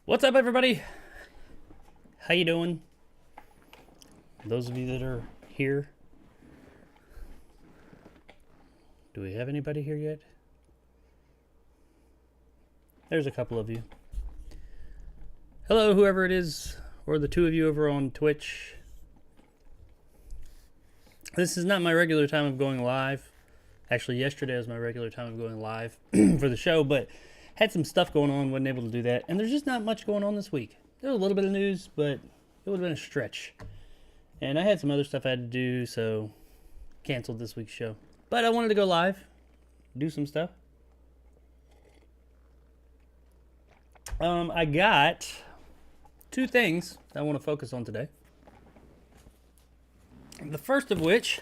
What's up, everybody? How you doing? Those of you that are here. Do we have anybody here yet? There's a couple of you. Hello, whoever it is, or the two of you over on Twitch. This is not my regular time of going live. Actually, yesterday was my regular time of going live for the show, but had some stuff going on, wasn't able to do that. And there's just not much going on this week. There was a little bit of news, but it would have been a stretch. And I had some other stuff I had to do, so canceled this week's show. But I wanted to go live, do some stuff. I got two things I want to focus on today. The first of which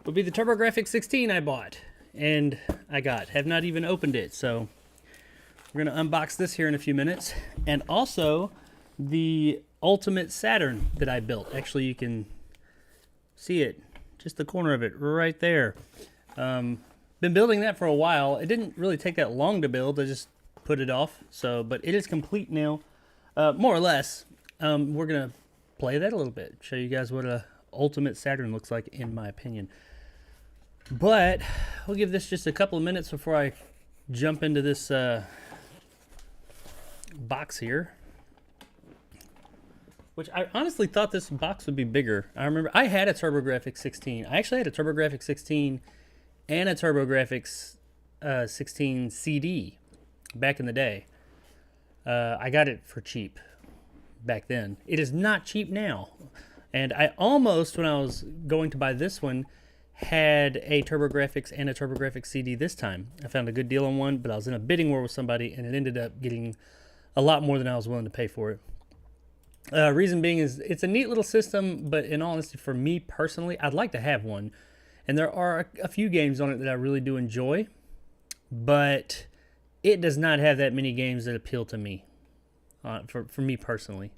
would be the TURBO GRAFX 16 I bought and I got. Have not even opened it, so we're going to unbox this here in a few minutes. And also the Ultimate Saturn that I built. Actually, you can see it, just the corner of it right there. Been building that for a while. It didn't really take that long to build. I just put it off. But it is complete now, more or less. We're going to play that a little bit, show you guys what a Ultimate Saturn looks like in my opinion. But we'll give this just a couple of minutes before I jump into this box here, which I honestly thought this box would be bigger. I remember I had a TurboGrafx 16. I actually had a TurboGrafx 16 and a TurboGrafx 16 CD back in the day. I got it for cheap back then. It is not cheap now. And I almost, when I was going to buy this one, had a TurboGrafx and a TurboGrafx CD this time. I found a good deal on one, but I was in a bidding war with somebody, and it ended up getting a lot more than I was willing to pay for it. Reason being is it's a neat little system, but in all honesty, for me personally, I'd like to have one. And there are a few games on it that I really do enjoy, but it does not have that many games that appeal to me, for me personally.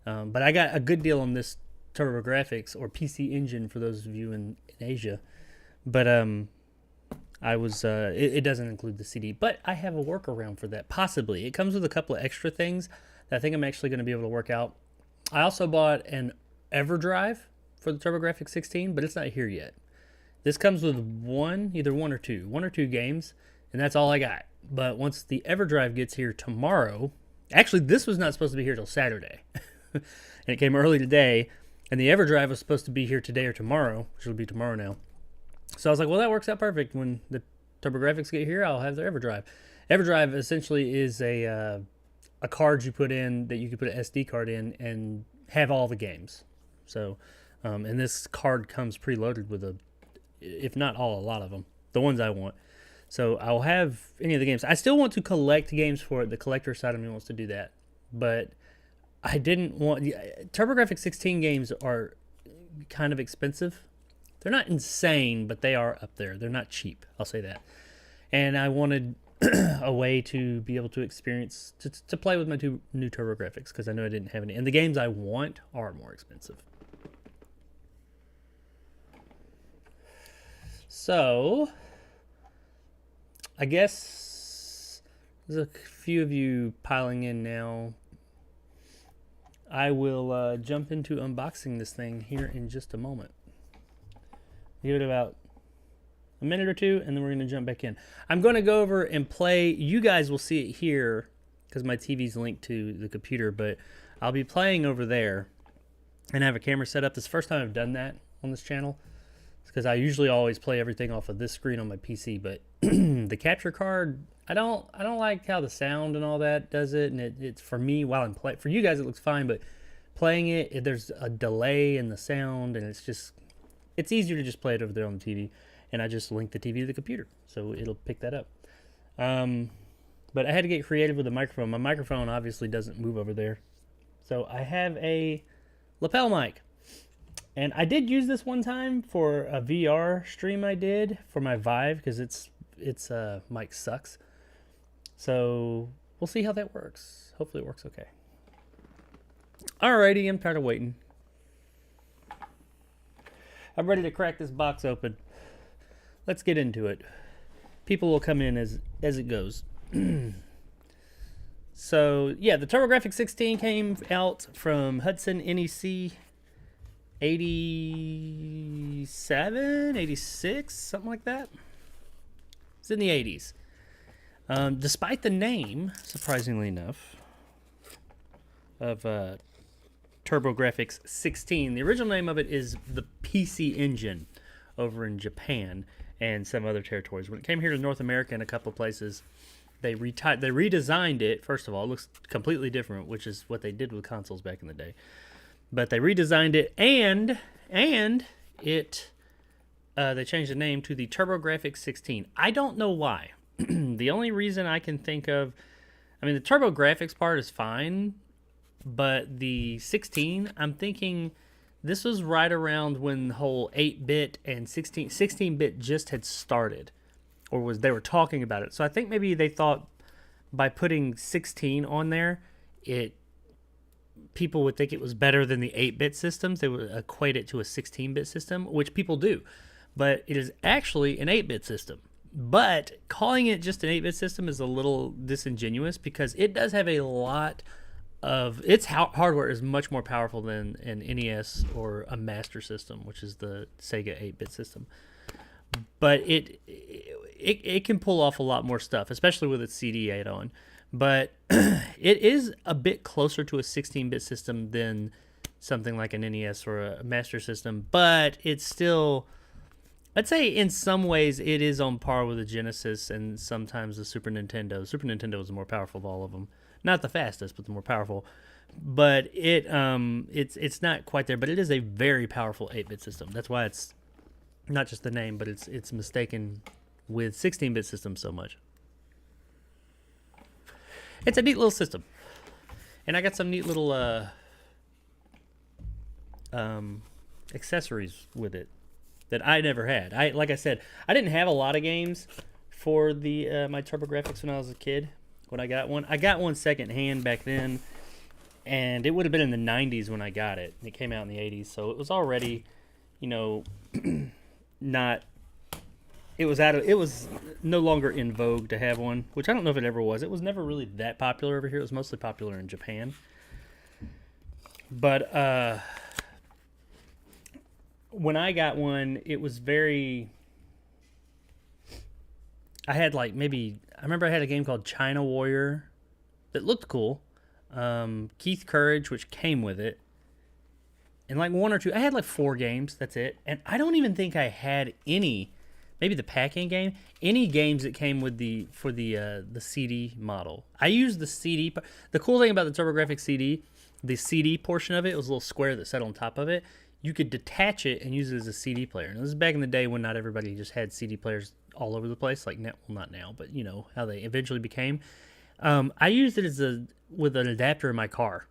But I got a good deal on this TurboGrafx, or PC Engine for those of you in Asia. But it doesn't include the CD. But I have a workaround for that, possibly. It comes with a couple of extra things that I think I'm actually going to be able to work out. I also bought an EverDrive for the TurboGrafx 16, but it's not here yet. This comes with either one or two games, and that's all I got. But once the EverDrive gets here tomorrow, actually this was not supposed to be here till Saturday. And it came early today, and the EverDrive was supposed to be here today or tomorrow, which will be tomorrow now. So I was like, well, that works out perfect. When the TurboGrafx get here, I'll have the EverDrive. EverDrive essentially is a card you put in that you can put an SD card in and have all the games. So, and this card comes preloaded with if not all, a lot of them, the ones I want. So I'll have any of the games. I still want to collect games for it. The collector side of me wants to do that, but I didn't want... TurboGrafx 16 games are kind of expensive. They're not insane, but they are up there. They're not cheap, I'll say that. And I wanted a way to be able to experience, to play with my two new TurboGrafx, because I know I didn't have any. And the games I want are more expensive. So, I guess there's a few of you piling in now. I will jump into unboxing this thing here in just a moment. Give it about a minute or two, and then we're going to jump back in. I'm going to go over and play. You guys will see it here because my TV's linked to the computer, but I'll be playing over there and have a camera set up. This is the first time I've done that on this channel, because I usually always play everything off of this screen on my PC, but the capture card, I don't like how the sound and all that does it, and it's for me while I'm playing. For you guys, it looks fine, but playing it, there's a delay in the sound, and it's easier to just play it over there on the TV, and I just link the TV to the computer, so it'll pick that up. But I had to get creative with the microphone. My microphone obviously doesn't move over there, so I have a lapel mic. And I did use this one time for a VR stream I did for my Vive, because its mic sucks. So we'll see how that works. Hopefully it works okay. Alrighty, I'm tired of waiting. I'm ready to crack this box open. Let's get into it. People will come in as it goes. So yeah, the TurboGrafx 16 came out from Hudson NEC 87, 86, something like that. It's in the 80s. Despite the name, surprisingly enough, of TurboGrafx 16, the original name of it is the PC Engine over in Japan and some other territories. When it came here to North America and a couple places, they redesigned it. First of all, it looks completely different, which is what they did with consoles back in the day. But they redesigned it, and it they changed the name to the TurboGrafx 16. I don't know why. The only reason I can think of, I mean, the TurboGrafx part is fine, but the 16, I'm thinking this was right around when the whole 8-bit and 16-bit just had started, or they were talking about it. So I think maybe they thought by putting 16 on there, people would think it was better than the 8-bit systems. They would equate it to a 16-bit system, which people do. But it is actually an 8-bit system. But calling it just an 8-bit system is a little disingenuous because it does have a lot of... Its hardware is much more powerful than an NES or a Master System, which is the Sega 8-bit system. But it can pull off a lot more stuff, especially with its CD add-on. But it is a bit closer to a 16-bit system than something like an NES or a Master System. But it's still... I'd say in some ways it is on par with the Genesis and sometimes the Super Nintendo. Super Nintendo is the more powerful of all of them. Not the fastest, but the more powerful. But it's not quite there, but it is a very powerful 8-bit system. That's why it's not just the name, but it's mistaken with 16-bit systems so much. It's a neat little system. And I got some neat little accessories with it that I never had. Like I said, I didn't have a lot of games for the my TurboGrafx when I was a kid. When I got one, I got one secondhand back then, and it would have been in the 90s when I got it. It came out in the 80s, so it was already, not. It was no longer in vogue to have one, which I don't know if it ever was. It was never really that popular over here. It was mostly popular in Japan. But when I got one, it was very... I had I remember I had a game called China Warrior that looked cool. Keith Courage, which came with it. And one or two, I had 4 games, that's it. And I don't even think I had any, maybe the pack-in game, any games that came with the CD model. I used the CD. The cool thing about the TurboGrafx CD, the CD portion of it, was a little square that sat on top of it. You could detach it and use it as a CD player. And this is back in the day when not everybody just had CD players all over the place, not now, but how they eventually became. I used it with an adapter in my car.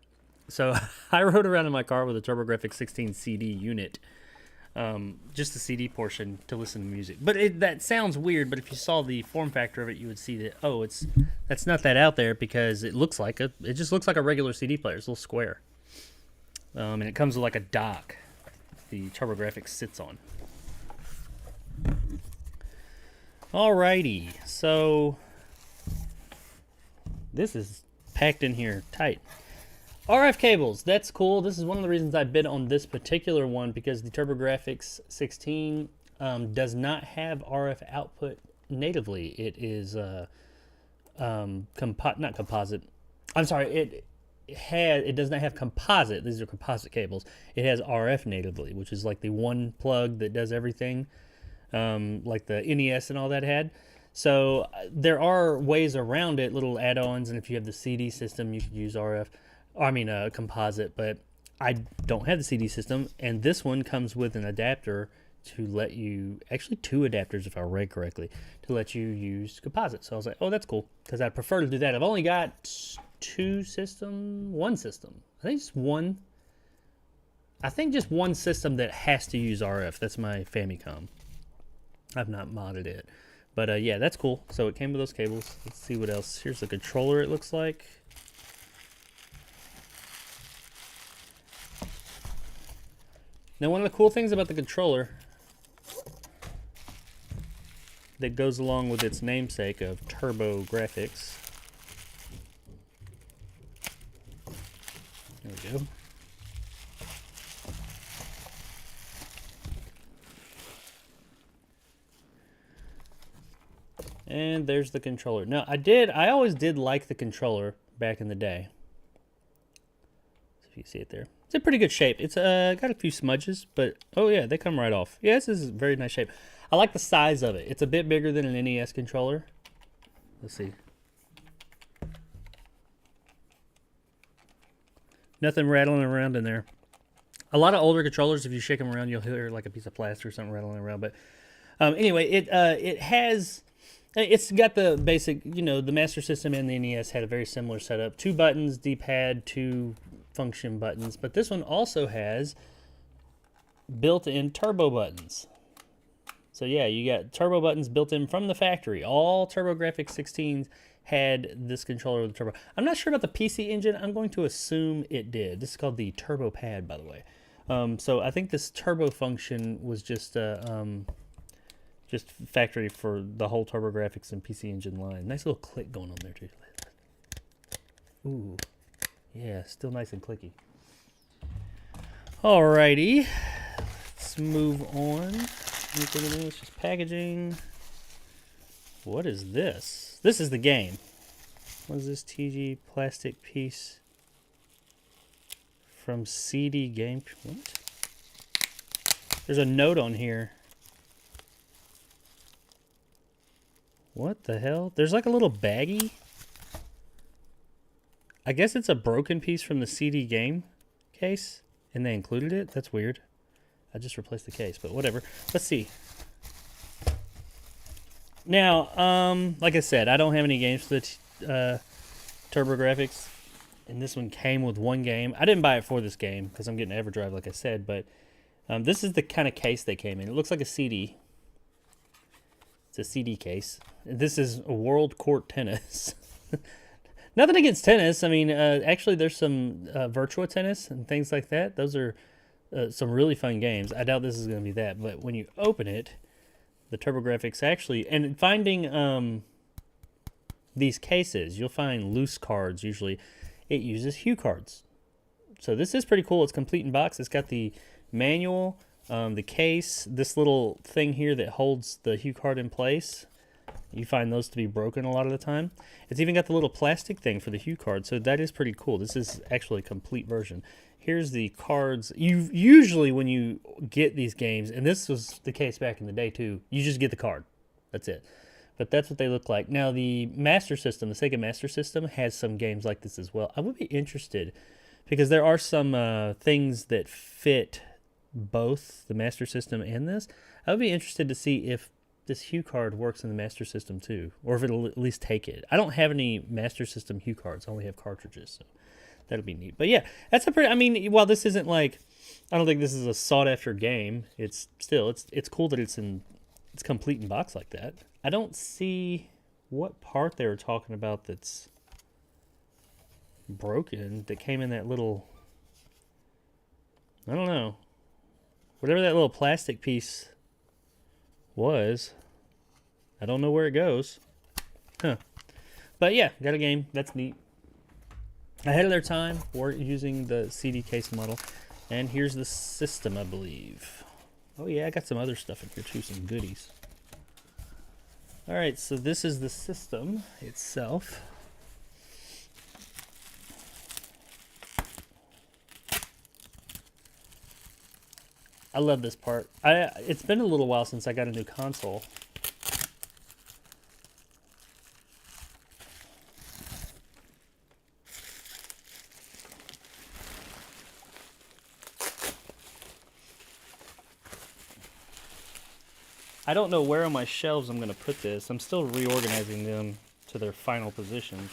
So I rode around in my car with a TurboGrafx 16 CD unit, just the CD portion to listen to music. But that sounds weird, but if you saw the form factor of it, you would see that, that's not that out there because it just looks like a regular CD player. It's a little square. And it comes with a dock the TurboGrafx sits on. Alrighty, so this is packed in here tight. RF cables, that's cool. This is one of the reasons I bid on this particular one because the TurboGrafx 16 does not have RF output natively. It is not composite. I'm sorry, it does not have composite. These are composite cables. It has RF natively, which is the one plug that does everything, like the NES and all that had. So there are ways around it, little add-ons, and if you have the CD system, you could use composite, but I don't have the CD system, and this one comes with an adapter to let you, actually 2 adapters if I read correctly, to let you use composite. So I was like, oh, that's cool, because I'd prefer to do that. I've only got one system. I think just one system that has to use RF. That's my Famicom. I've not modded it. But yeah, that's cool. So it came with those cables. Let's see what else. Here's the controller, it looks like. Now, one of the cool things about the controller that goes along with its namesake of TurboGrafx There we go. And there's the controller. Now, I always did like the controller back in the day. So if you see it there. It's in pretty good shape. It's got a few smudges, but oh yeah, they come right off. Yeah, this is a very nice shape. I like the size of it. It's a bit bigger than an NES controller. Let's see. Nothing rattling around in there. A lot of older controllers, if you shake them around, you'll hear like a piece of plastic or something rattling around. But anyway, it's got the basic, you know, the Master System and the NES had a very similar setup. 2 buttons, D-pad, 2 function buttons. But this one also has built-in turbo buttons. So yeah, you got turbo buttons built in from the factory. All TurboGrafx 16s had this controller with the turbo. I'm not sure about the PC Engine. I'm going to assume it did. This is called the Turbo Pad, by the way. So I think this turbo function was just factory for the whole TurboGrafx and PC Engine line. Nice little click going on there too. Ooh, yeah, still nice and clicky. Alrighty, let's move on. Anything in this? Just packaging. What is this? This is the game. What is this TG plastic piece from CD Game? What? There's a note on here. What the hell? There's like a little baggie. I guess it's a broken piece from the CD game case, and they included it. That's weird. I just replaced the case, but whatever. Let's see. Now, like I said, I don't have any games for the TurboGrafx, and this one came with 1 game. I didn't buy it for this game because I'm getting EverDrive, like I said, but this is the kind of case they came in. It looks like a CD. It's a CD case. This is a World Court Tennis. Nothing against tennis. I mean, actually, there's some Virtua Tennis and things like that. Those are some really fun games. I doubt this is going to be that, but when you open it, the TurboGrafx actually, and finding these cases, you'll find loose cards usually. It uses Hue cards. So this is pretty cool. It's complete in box. It's got the manual, the case, this little thing here that holds the Hue card in place. You find those to be broken a lot of the time. It's even got the little plastic thing for the Hue card, so that is pretty cool. This is actually a complete version. Here's the cards. Usually when you get these games, and this was the case back in the day too, you just get the card. That's it. But that's what they look like. Now the Master System, the Sega Master System, has some games like this as well. I would be interested because there are some things that fit both the Master System and this. I would be interested to see if this Hue card works in the Master System too, or if it'll at least take it. I don't have any Master System Hue cards. I only have cartridges, so that'll be neat. But yeah, that's a pretty, I mean, while this isn't like, I don't think this is a sought after game, it's still, it's cool that it's complete in box like that. I don't see what part they were talking about that's broken that came in that little, I don't know, whatever that little plastic piece was. I don't know where it goes. Huh. But yeah, got a game. That's neat. Ahead of their time, we're using the CD case model. And here's the system, I believe. Oh yeah, I got some other stuff in here too, some goodies. Alright, so this is the system itself. I love this part. It's been a little while since I got a new console. I don't know where on my shelves I'm going to put this. I'm still reorganizing them to their final position.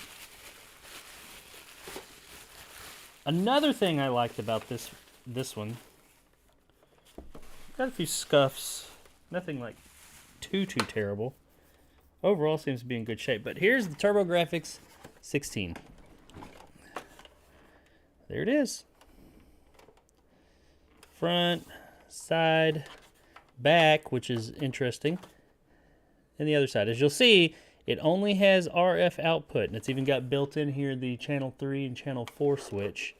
Another thing I liked about this one, got a few scuffs. Nothing like too terrible. Overall seems to be in good shape. But here's the TurboGrafx 16. There it is. Front, side, back, which is interesting, and the other side. As you'll see, it only has RF output, and it's even got built in here the channel 3 and channel 4 switch.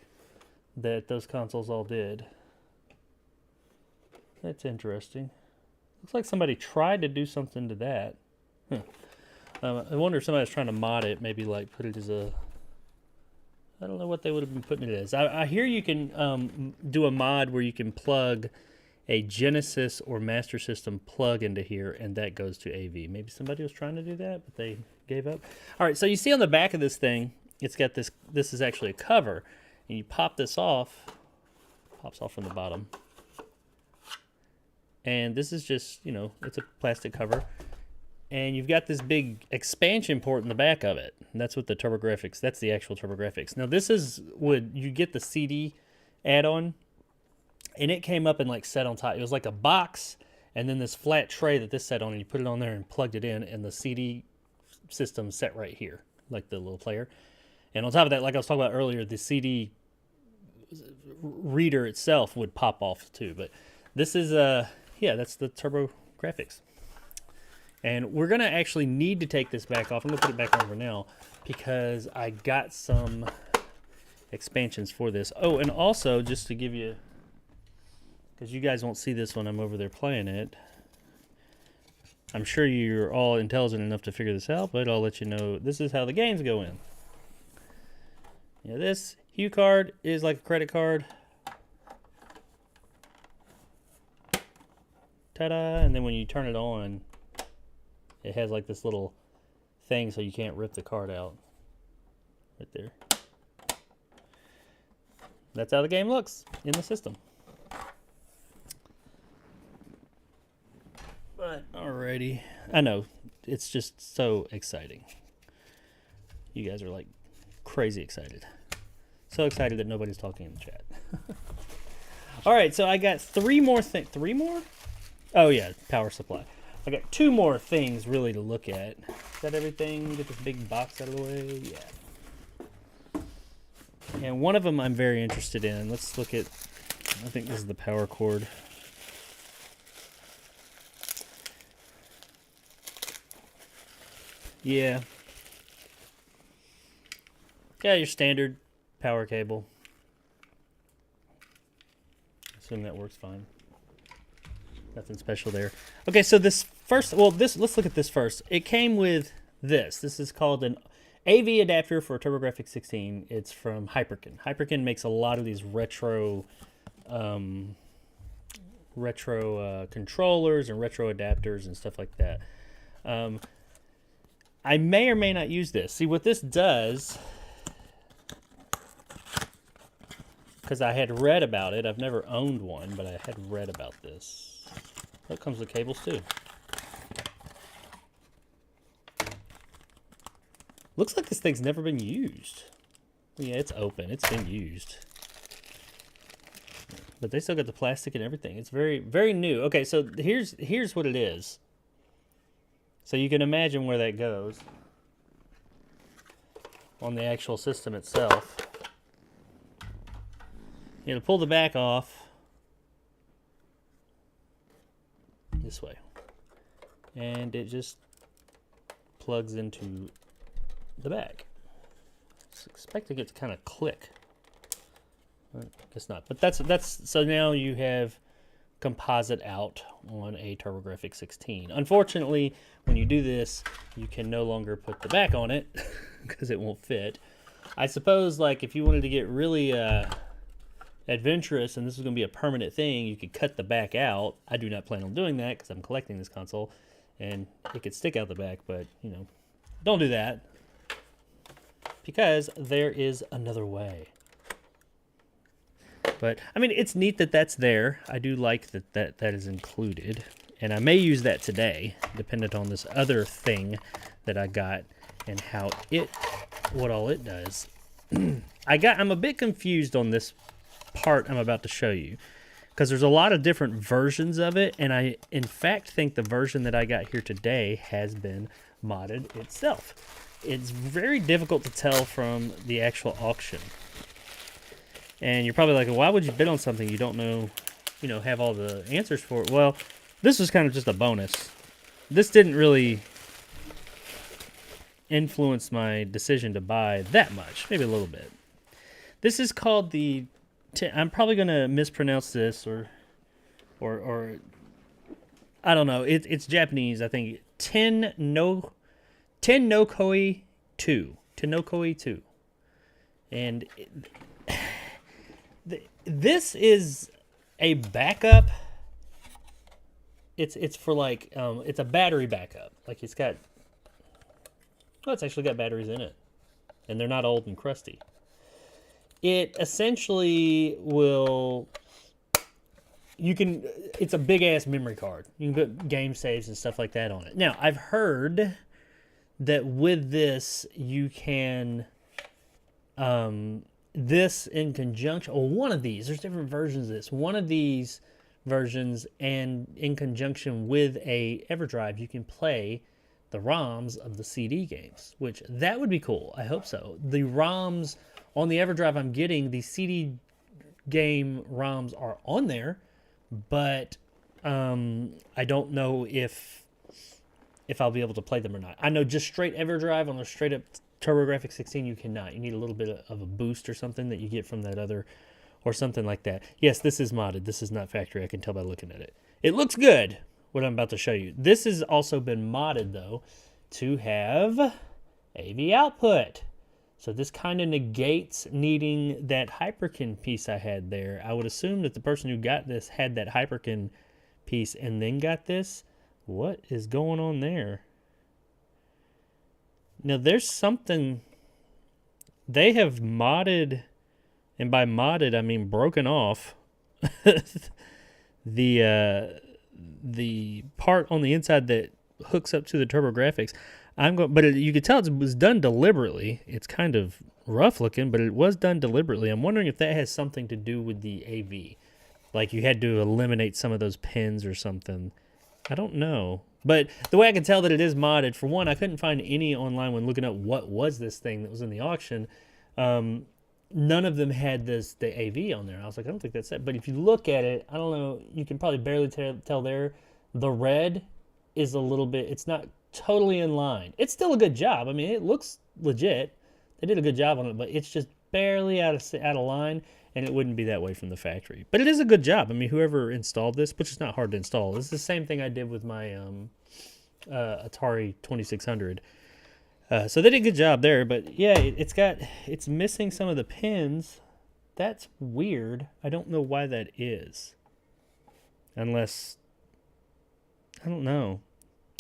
that those consoles all did. That's interesting. Looks like somebody tried to do something to that. Huh. I wonder if somebody's trying to mod it, maybe like put it as a... I don't know what they would have been putting it as. I hear you can do a mod where you can plug a Genesis or Master System plug into here, and that goes to AV. Maybe somebody was trying to do that, but they gave up. All right, so you see on the back of this thing, it's got this is actually a cover, and you pop this off, pops off from the bottom. And this is just, you know, it's a plastic cover. And you've got this big expansion port in the back of it. And that's what the TurboGrafx, that's the actual TurboGrafx. Now this is, you get the CD add-on, and it came up and like set on top. It was like a box, and then this flat tray that this set on, and you put it on there and plugged it in, and the CD system set right here, like the little player. And on top of that, like I was talking about earlier, the CD reader itself would pop off too. But this is, yeah, that's the TurboGrafx. And we're going to actually need to take this back off. I'm going to put it back on for now because I got some expansions for this. Oh, and also, just to give you, because you guys won't see this when I'm over there playing it, I'm sure you're all intelligent enough to figure this out, but I'll let you know this is how the games go in. Yeah, this Hue card is like a credit card. Ta-da! And then when you turn it on, it has like this little thing so you can't rip the card out. Right there. That's how the game looks in the system. But alrighty. I know, it's just so exciting. You guys are like crazy excited. So excited that nobody's talking in the chat. Alright, so I got three more things. Three more? Oh yeah, power supply. I got two more things really to look at. Is that everything? Get this big box out of the way? Yeah. And one of them I'm very interested in. Let's look at, I think this is the power cord. Yeah. Yeah, your standard power cable. Assume that works fine. Nothing special there. Okay, so this first, well, let's look at this first. It came with this. This is called an AV adapter for TurboGrafx 16. It's from Hyperkin. Hyperkin makes a lot of these retro controllers and retro adapters and stuff like that. I may or may not use this. See, what this does, because I had read about it. I've never owned one, but I had read about this. That comes with cables too. Looks like this thing's never been used. Yeah, it's open. It's been used. But they still got the plastic and everything. It's very, very new. Okay, so here's what it is. So you can imagine where that goes on the actual system itself. You know, pull the back off this way, and it just plugs into the back. Just expecting it to kind of click. I guess not, but that's so now you have composite out on a TurboGrafx 16. Unfortunately, when you do this, you can no longer put the back on it because it won't fit. I suppose, like, if you wanted to get really adventurous and this is going to be a permanent thing, you could cut the back out. I do not plan on doing that because I'm collecting this console, and it could stick out the back, but, you know, don't do that because there is another way. But, I mean, it's neat that that's there. I do like that is included. And I may use that today, dependent on this other thing that I got and how what all it does. I'm a bit confused on this part I'm about to show you, because there's a lot of different versions of it, and I, in fact, think the version that I got here today has been modded itself. It's very difficult to tell from the actual auction. And you're probably like, why would you bid on something you don't know, you know, have all the answers for it? Well, this was kind of just a bonus. This didn't really influence my decision to buy that much, maybe a little bit. This is called the I'm probably gonna mispronounce this or I don't know. It's Japanese. I think Tenokoi 2. Tenokoi 2. And this is a backup. It's for like it's a battery backup. Like it's actually got batteries in it, and they're not old and crusty. It essentially will. It's a big ass memory card. You can put game saves and stuff like that on it. Now, I've heard that with this, you can, this in conjunction, or one of these, there's different versions of this. One of these versions, and in conjunction with a EverDrive, you can play the ROMs of the CD games, which that would be cool. I hope so. The ROMs on the EverDrive I'm getting, the CD game ROMs are on there, but I don't know if I'll be able to play them or not. I know just straight EverDrive on a straight up TurboGrafx 16 you cannot. You need a little bit of a boost or something that you get from that other, or something like that. Yes, this is modded. This is not factory. I can tell by looking at it. It looks good, what I'm about to show you. This has also been modded though to have AV output. So this kind of negates needing that Hyperkin piece I had there. I would assume that the person who got this had that Hyperkin piece and then got this. What is going on there? Now there's something they have modded, and by modded I mean broken off the part on the inside that hooks up to the TurboGrafx. But you could tell it was done deliberately. It's kind of rough looking, but it was done deliberately. I'm wondering if that has something to do with the AV. Like you had to eliminate some of those pins or something. I don't know. But the way I can tell that it is modded, for one, I couldn't find any online when looking up what was this thing that was in the auction. None of them had the AV on there. I was like, I don't think that's it. But if you look at it, I don't know, you can probably barely tell there. The red is a little bit, it's not totally in line. It's still a good job. I mean, it looks legit. They did a good job on it, but it's just barely out of line, and it wouldn't be that way from the factory. But it is a good job. I mean, whoever installed this, which is not hard to install. This is the same thing I did with my Atari 2600. So they did a good job there, but yeah, it's missing some of the pins. That's weird. I don't know why that is. Unless, I don't know.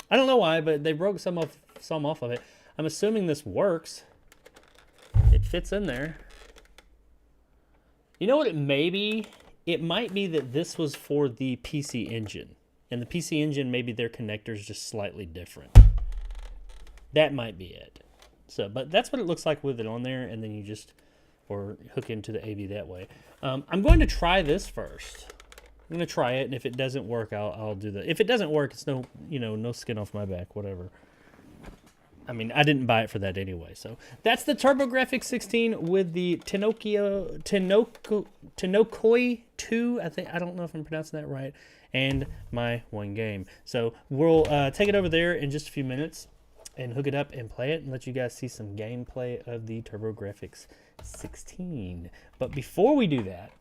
I don't know why, but they broke some off of it. I'm assuming this works. It fits in there. You know what it may be? It might be that this was for the PC Engine. And the PC Engine, maybe their connector's just slightly different. That might be it. So, but that's what it looks like with it on there, and then you just, or hook into the AV that way. I'm going to try this first. I'm going to try it, and if it doesn't work, I'll do that. If it doesn't work, it's no skin off my back, whatever. I mean, I didn't buy it for that anyway. So that's the TurboGrafx 16 with the Tenokoi 2. I don't know if I'm pronouncing that right. And my one game. So we'll take it over there in just a few minutes and hook it up and play it and let you guys see some gameplay of the TurboGrafx 16. But before we do that,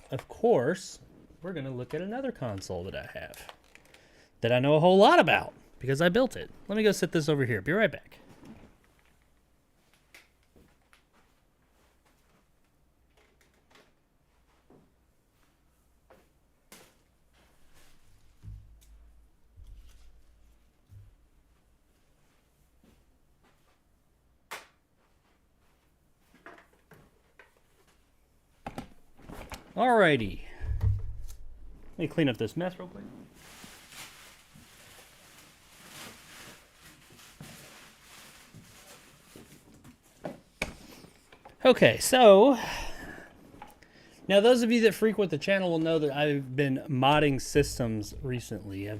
of course, we're going to look at another console that I have that I know a whole lot about because I built it. Let me go set this over here. Be right back. Alrighty. Let me clean up this mess real quick. Okay, so now those of you that frequent the channel will know that I've been modding systems recently. I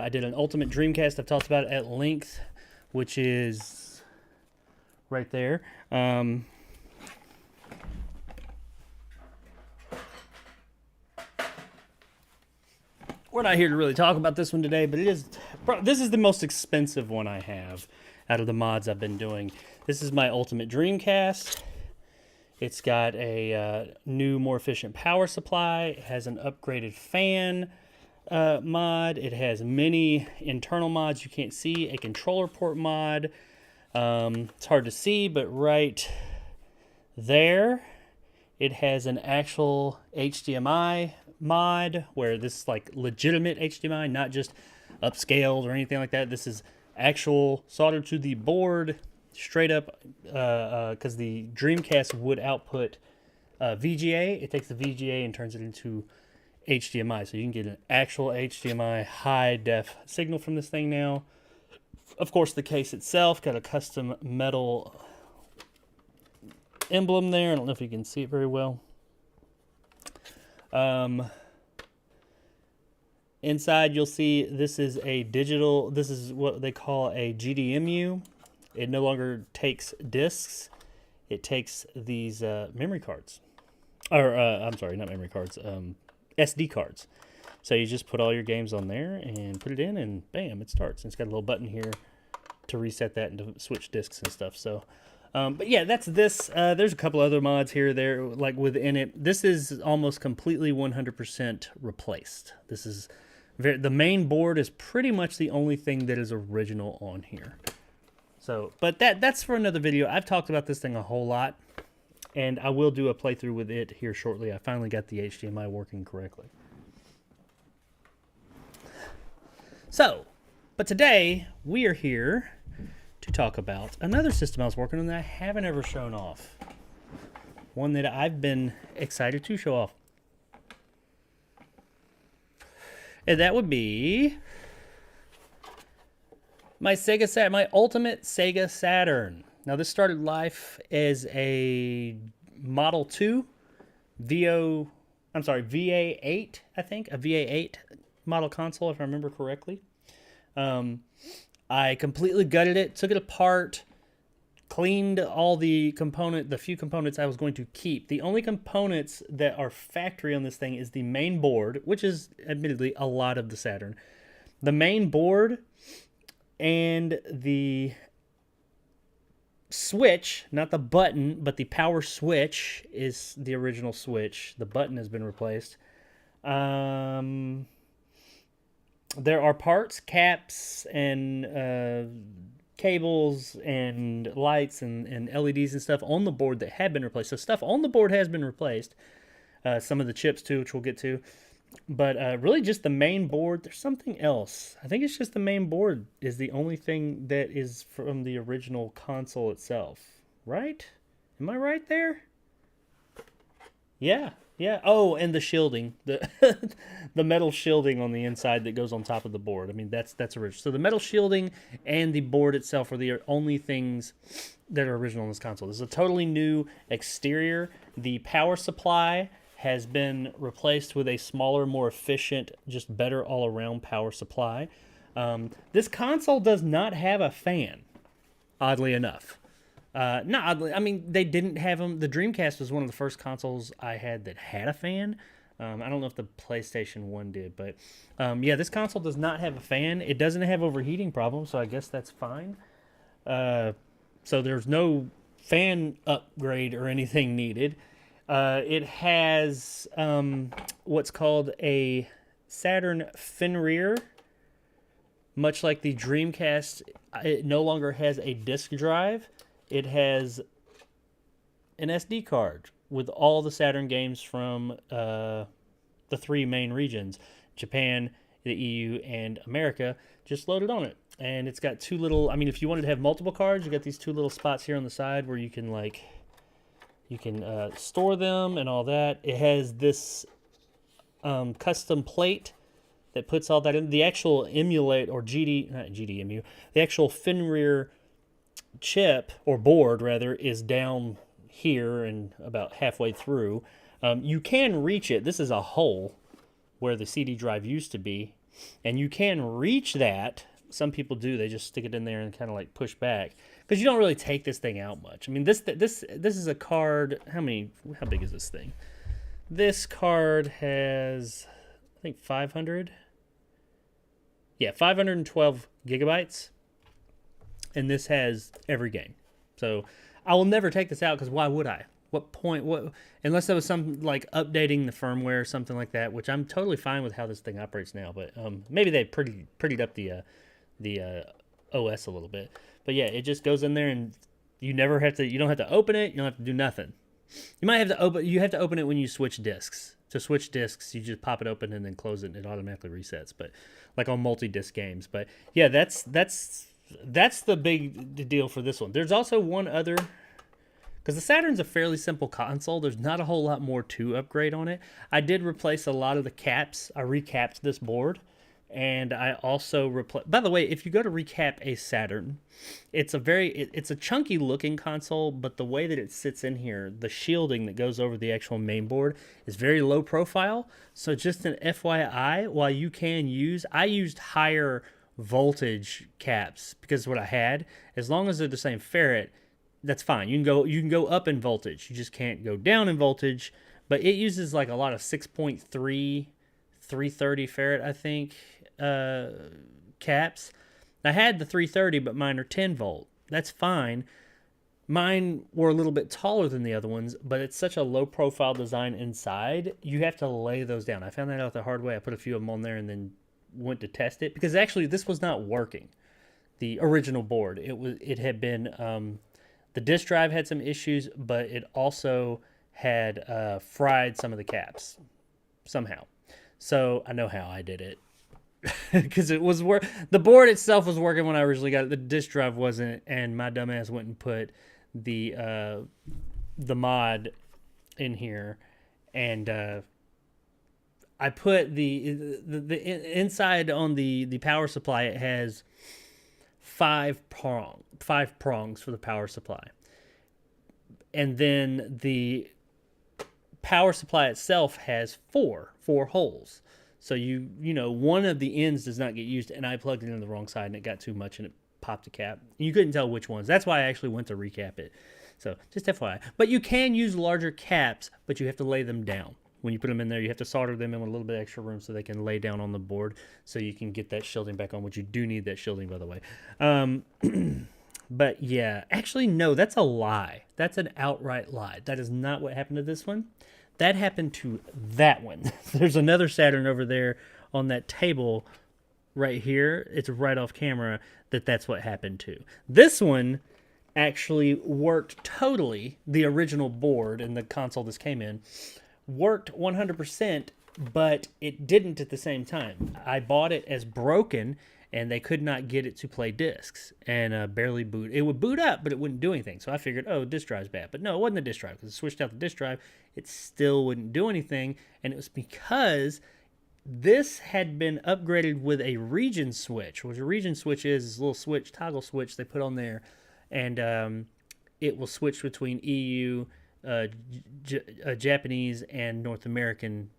did an Ultimate Dreamcast. I've talked about it at length, which is right there. We're not here to really talk about this one today, but this is the most expensive one I have out of the mods I've been doing. This is my Ultimate Dreamcast, It's got a new, more efficient power supply. It has an upgraded fan mod. It has many internal mods you can't see. A controller port mod. It's hard to see, but right there, it has an actual HDMI mod where this is like legitimate HDMI, not just upscaled or anything like that. This is actual soldered to the board, straight up, because the Dreamcast would output VGA. It takes the VGA and turns it into HDMI, so you can get an actual HDMI high def signal from this thing now. Of course, the case itself got a custom metal emblem there. I don't know if you can see it very well. Inside, you'll see this is a digital, this is what they call a GDMU. It no longer takes discs. It takes these memory cards. Or, I'm sorry, not memory cards, SD cards. So you just put all your games on there and put it in, and bam, it starts. And it's got a little button here to reset that and to switch discs and stuff. So, but yeah, that's this. There's a couple other mods here, there, like within it. This is almost completely 100% replaced. This is the main board is pretty much the only thing that is original on here. So, but that's for another video. I've talked about this thing a whole lot, and I will do a playthrough with it here shortly. I finally got the HDMI working correctly. So, but today we are here to talk about another system I was working on that I haven't ever shown off. One that I've been excited to show off. And that would be my ultimate Sega Saturn. Now this started life as a Model 2 VA8, I think, a VA8 model console, if I remember correctly. I completely gutted it, took it apart, cleaned all the few components I was going to keep. The only components that are factory on this thing is the main board, which is admittedly a lot of the Saturn. The main board and the switch, not the button, but the power switch is the original switch. The button has been replaced. There are parts, caps, and cables, and lights, and LEDs and stuff on the board that have been replaced. So stuff on the board has been replaced. Some of the chips too, which we'll get to. But really just the main board. There's something else. I think it's just the main board is the only thing that is from the original console itself. Right? Am I right there? Yeah. Yeah. Oh, and the shielding, the the metal shielding on the inside that goes on top of the board. I mean, that's original. So the metal shielding and the board itself are the only things that are original on this console. This is a totally new exterior. The power supply has been replaced with a smaller, more efficient, just better all-around power supply. This console does not have a fan, oddly enough. Not oddly, I mean, they didn't have them. The Dreamcast was one of the first consoles I had that had a fan. I don't know if the PlayStation 1 did, but yeah, this console does not have a fan. It doesn't have overheating problems, so I guess that's fine. So there's no fan upgrade or anything needed. It has what's called a Saturn fin rear. Much like the Dreamcast, it no longer has a disk drive. It has an SD card with all the Saturn games from the three main regions, Japan, the EU, and America, just loaded on it. And it's got two little, I mean, if you wanted to have multiple cards, you got these two little spots here on the side where you can, like, store them and all that. It has this custom plate that puts all that in. The actual emulate, or not GDMU, the actual fin rear chip, or board rather, is down here and about halfway through. You can reach it. This is a hole where the CD drive used to be, and you can reach that. Some people do. They just stick it in there and kind of like push back, because you don't really take this thing out much. I mean, this is a card. How big is this thing? This card has, I think, 500. Yeah, 512 gigabytes. And this has every game. So I will never take this out, because why would I? what point, what, unless there was some like updating the firmware or something like that, which I'm totally fine with how this thing operates now. But maybe they prettied up the OS a little bit. But yeah, it just goes in there and you never have to. You don't have to open it. You don't have to do nothing. You might have to open. You have to open it when you switch discs. To switch discs, you just pop it open and then close it, and it automatically resets. But like on multi-disc games. But yeah, that's the big deal for this one. There's also one other, because the Saturn's a fairly simple console. There's not a whole lot more to upgrade on it. I did replace a lot of the caps. I recapped this board. And I also replaced. By the way, if you go to recap a Saturn, it's a chunky looking console, but the way that it sits in here, the shielding that goes over the actual main board is very low profile. So just an FYI, while you can I used higher voltage caps because what I had, as long as they're the same ferrite, that's fine. You can go up in voltage. You just can't go down in voltage. But it uses like a lot of 6.3, 330 ferrite, I think. Caps. I had the 330, but mine are 10 volt. That's fine. Mine were a little bit taller than the other ones, but it's such a low profile design inside, you have to lay those down. I found that out the hard way. I put a few of them on there and then went to test it because actually this was not working. The original board, it had been the disk drive had some issues, but it also had fried some of the caps somehow. So I know how I did it. Because it was the board itself was working when I originally got it. The disk drive wasn't, and my dumbass went and put the mod in here, and I put the inside on the power supply. It has five prongs for the power supply, and then the power supply itself has four holes. So you know, one of the ends does not get used, and I plugged it in the wrong side, and it got too much, and it popped a cap. You couldn't tell which ones. That's why I actually went to recap it. So just FYI. But you can use larger caps, but you have to lay them down. When you put them in there, you have to solder them in with a little bit extra room so they can lay down on the board, so you can get that shielding back on, which you do need that shielding, by the way. But yeah, actually, no, that's a lie. That's an outright lie. That is not what happened to this one. That happened to that one. There's another Saturn over there on that table right here. It's right off camera that's what happened to. This one actually worked totally. The original board and the console this came in worked 100%, but it didn't at the same time. I bought it as broken, and they could not get it to play discs and barely boot. It would boot up, but it wouldn't do anything. So I figured, oh, disk drive's bad. But no, it wasn't the disk drive, because I switched out the disk drive. It still wouldn't do anything, and it was because this had been upgraded with a region switch, which a region switch is a little switch, toggle switch they put on there, and it will switch between EU, Japanese, and North American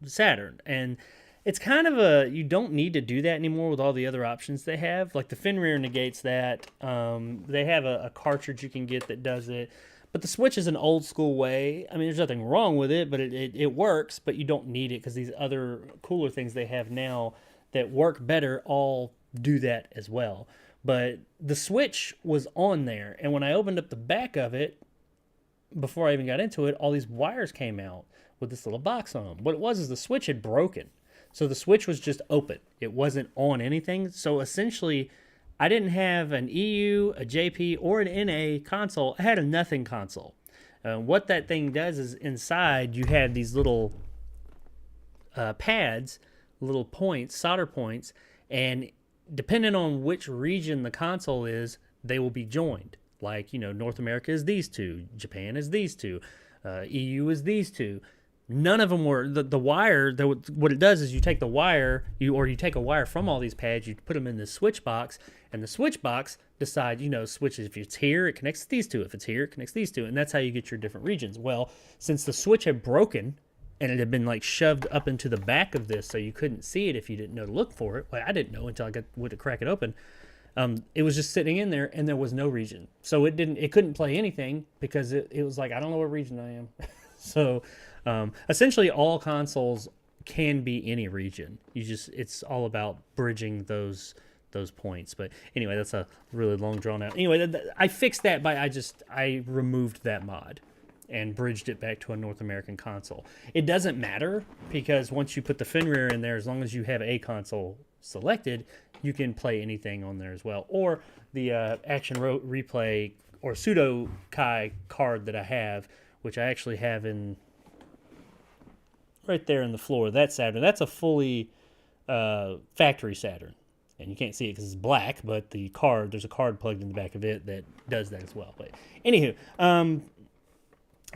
Saturn. And it's kind of you don't need to do that anymore with all the other options they have. Like the Fenrir negates that. They have a cartridge you can get that does it. But the Switch is an old school way. I mean, there's nothing wrong with it, but it works, but you don't need it because these other cooler things they have now that work better all do that as well. But the Switch was on there, and when I opened up the back of it, before I even got into it, all these wires came out with this little box on them. What it was is the Switch had broken. So the Switch was just open. It wasn't on anything. So essentially, I didn't have an EU, a JP, or an NA console. I had a nothing console. What that thing does is inside you have these little pads, little points, solder points, and depending on which region the console is, they will be joined. Like, you know, North America is these two, Japan is these two, EU is these two. None of them were the wire. What it does is you take the wire, you take a wire from all these pads, you put them in this switch box, and the switch box decides, switches. If it's here, it connects to these two. If it's here, it connects to these two, and that's how you get your different regions. Well, since the switch had broken and it had been like shoved up into the back of this, so you couldn't see it if you didn't know to look for it. Well, I didn't know until I went to crack it open. It was just sitting in there, and there was no region, so it couldn't play anything because it was like, I don't know what region I am. So essentially all consoles can be any region. It's all about bridging those points. But anyway, that's a really long drawn out. Anyway, I fixed that by I removed that mod. and bridged it back to a North American console. It doesn't matter because once you put the Fenrir in there, as long as you have a console selected, you can play anything on there as well. Or the Action Replay or Pseudo Kai card that I have, which I actually have in right there in the floor. That Saturn, that's a fully factory Saturn. And you can't see it because it's black, but the card, there's a card plugged in the back of it that does that as well. But anywho,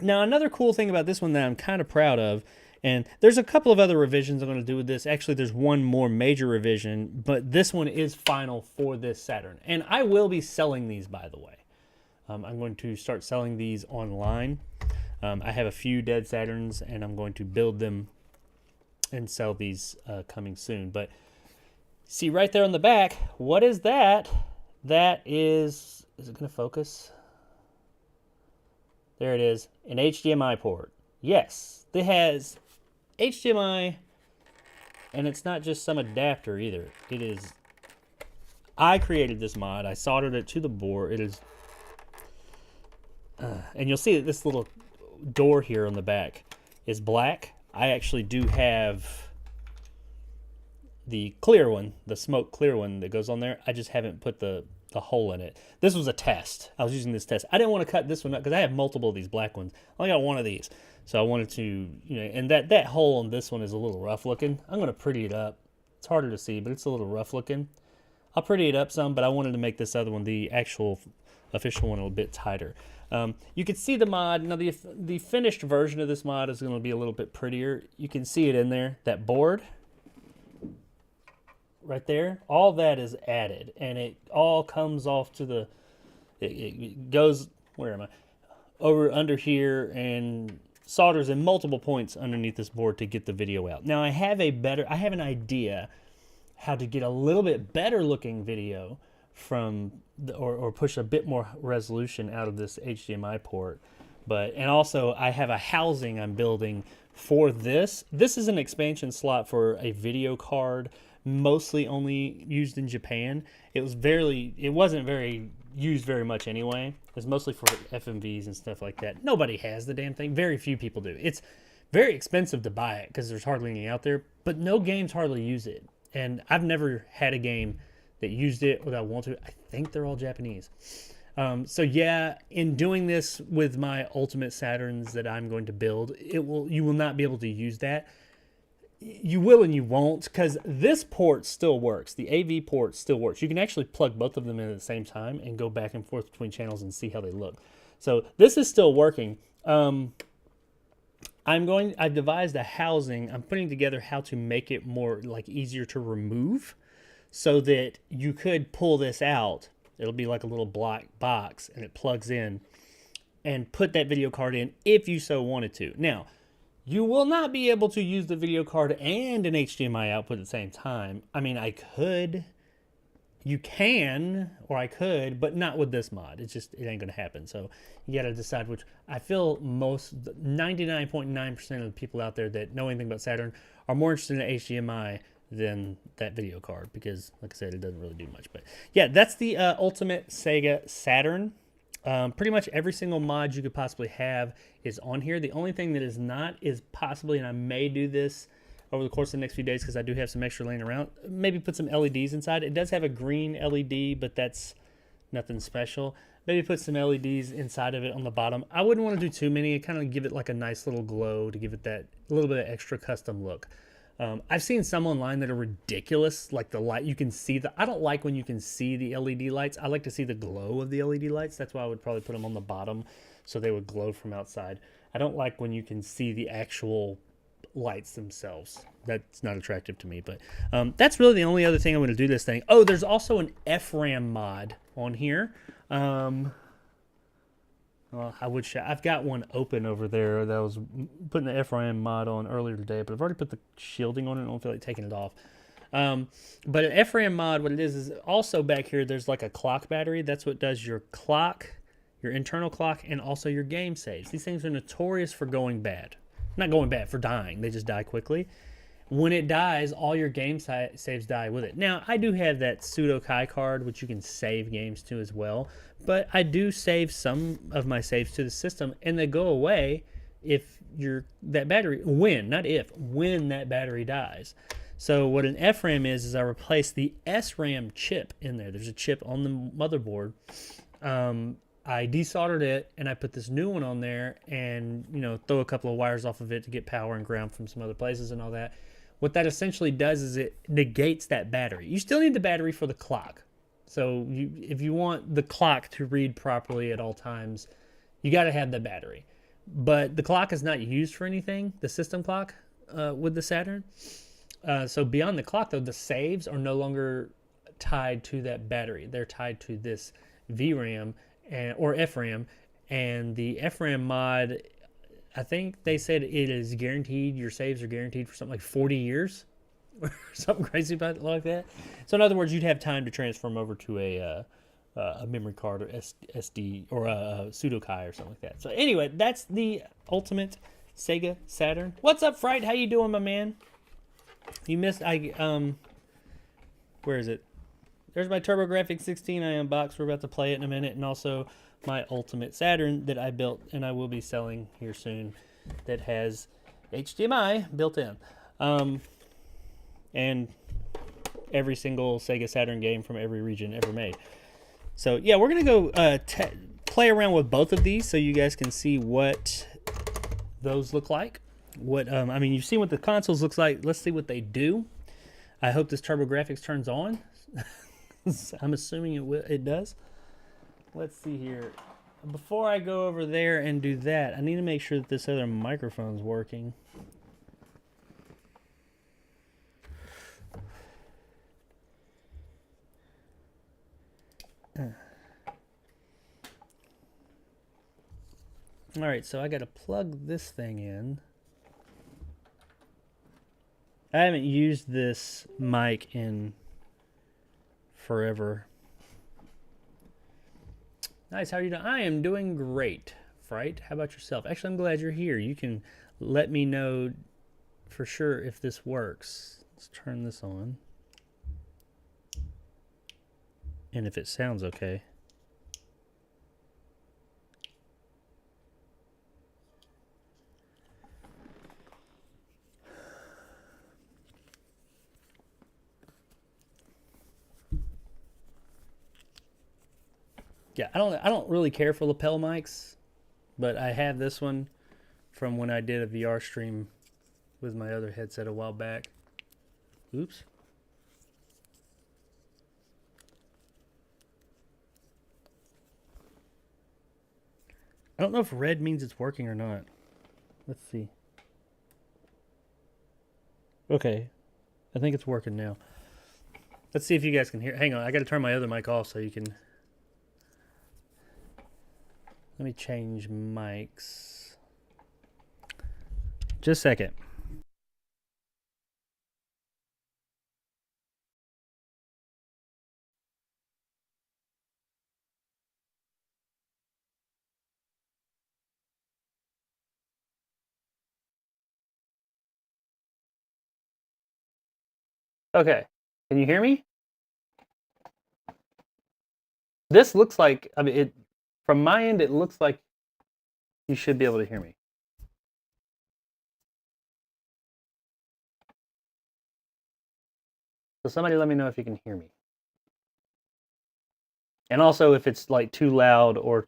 now another cool thing about this one that I'm kind of proud of, and there's a couple of other revisions I'm going to do with this. Actually, there's one more major revision, but this one is final for this Saturn. And I will be selling these, by the way. I'm going to start selling these online. I have a few dead Saturns, and I'm going to build them and sell these coming soon. But see right there on the back, what is that? That is it going to focus? There it is, an HDMI port. Yes, it has HDMI, and it's not just some adapter either. It is, I created this mod. I soldered it to the board. It is, and you'll see that this little door here on the back is black. I actually do have the clear one, the smoke clear one that goes on there. I just haven't put the hole in it. This was a test. I was using this test. I didn't want to cut this one up because I have multiple of these black ones. I only got one of these. So I wanted to, you know, and that hole on this one is a little rough looking. I'm going to pretty it up. It's harder to see, but it's a little rough looking. I'll pretty it up some, but I wanted to make this other one, the actual official one, a little bit tighter. You can see the mod. Now the finished version of this mod is going to be a little bit prettier. You can see it in there. That board right there, all that is added, and it all comes off to the, it goes, where am I? Over under here and solders in multiple points underneath this board to get the video out. Now I have an idea how to get a little bit better looking video from or push a bit more resolution out of this HDMI port. And also I have a housing I'm building for this. This is an expansion slot for a video card, mostly only used in Japan. It wasn't very used very much anyway. It's mostly for FMVs and stuff like that. Nobody has the damn thing. Very few people do. It's very expensive to buy it because there's hardly any out there, but no games hardly use it. And I've never had a game that used it or that I want to. I think they're all Japanese. So yeah, in doing this with my Ultimate Saturns that I'm going to build, you will not be able to use that. You will and you won't, because this port still works. The AV port still works. You can actually plug both of them in at the same time and go back and forth between channels and see how they look. So this is still working. I've devised a housing. I'm putting together how to make it more like easier to remove so that you could pull this out. It'll be like a little black box and it plugs in and put that video card in if you so wanted to. Now, you will not be able to use the video card and an HDMI output at the same time. I mean, I could. You can, or I could, but not with this mod. It ain't going to happen. So you got to decide which. I feel 99.9% of the people out there that know anything about Saturn are more interested in HDMI than that video card because, like I said, it doesn't really do much. But yeah, that's the Ultimate Sega Saturn. Pretty much every single mod you could possibly have is on here. The only thing that is not is possibly, and I may do this over the course of the next few days because I do have some extra laying around, maybe put some LEDs inside. It does have a green LED, but that's nothing special. Maybe put some LEDs inside of it on the bottom. I wouldn't want to do too many. Kind of give it like a nice little glow to give it that little bit of extra custom look. I've seen some online that are ridiculous, like the light. You can see I don't like when you can see the LED lights. I like to see the glow of the LED lights. That's why I would probably put them on the bottom so they would glow from outside. I don't like when you can see the actual lights themselves. That's not attractive to me, but that's really the only other thing I'm going to do this thing. Oh, there's also an FRAM mod on here. Well, I've got one open over there that I was putting the FRAM mod on earlier today, but I've already put the shielding on it. I don't feel like taking it off. But an FRAM mod, what it is also back here, there's like a clock battery. That's what does your clock, your internal clock, and also your game saves. These things are notorious for going bad. Not going bad, for dying. They just die quickly. When it dies, all your game saves die with it. Now, I do have that pseudo Kai card, which you can save games to as well, but I do save some of my saves to the system, and they go away if that battery, not if, when that battery dies. So what an FRAM is I replace the SRAM chip in there. There's a chip on the motherboard. I desoldered it and I put this new one on there, and throw a couple of wires off of it to get power and ground from some other places and all that. What that essentially does is it negates that battery. You still need the battery for the clock. So if you want the clock to read properly at all times, you got to have the battery. But the clock is not used for anything, the system clock with the Saturn. So beyond the clock, though, the saves are no longer tied to that battery. They're tied to this VRAM or FRAM. And the FRAM mod, I think they said it is guaranteed. Your saves are guaranteed for something like 40 years or something crazy about it like that. So in other words, you'd have time to transform over to a memory card or SD or a pseudo Kai or something like that. So anyway, that's the ultimate Sega Saturn. What's up, Fright? How you doing, my man? You missed where is it? There's my Turbo GRAFX 16 I unboxed. We're about to play it in a minute, and also my ultimate Saturn that I built and I will be selling here soon that has HDMI built in. And every single Sega Saturn game from every region ever made. So yeah, we're gonna go play around with both of these so you guys can see what those look like. I mean, you've seen what the consoles looks like. Let's see what they do. I hope this Turbo GRAFX turns on. I'm assuming it does. Let's see here. Before I go over there and do that, I need to make sure that this other microphone's working. Alright, so I gotta plug this thing in. I haven't used this mic in forever. Nice, how are you doing? I am doing great, Fright. How about yourself? Actually, I'm glad you're here. You can let me know for sure if this works. Let's turn this on. And if it sounds okay. Yeah, I don't really care for lapel mics, but I have this one from when I did a VR stream with my other headset a while back. Oops. I don't know if red means it's working or not. Let's see. Okay. I think it's working now. Let's see if you guys can hear. Hang on, I got to turn my other mic off so you can... Let me change mics. Just a second. Okay. Can you hear me? This looks like, I mean, from my end, it looks like you should be able to hear me. So somebody let me know if you can hear me. And also if it's like too loud or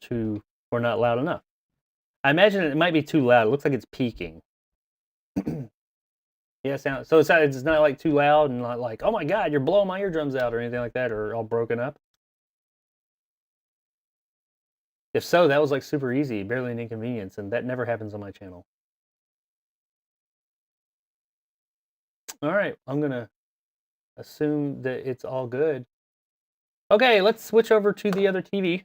not loud enough. I imagine it might be too loud. It looks like it's peaking. Yeah, so it's not like too loud and not like, oh my God, you're blowing my eardrums out or anything like that, or all broken up. If so, that was like super easy, barely an inconvenience, and that never happens on my channel. All right, I'm gonna assume that it's all good. Okay, let's switch over to the other TV.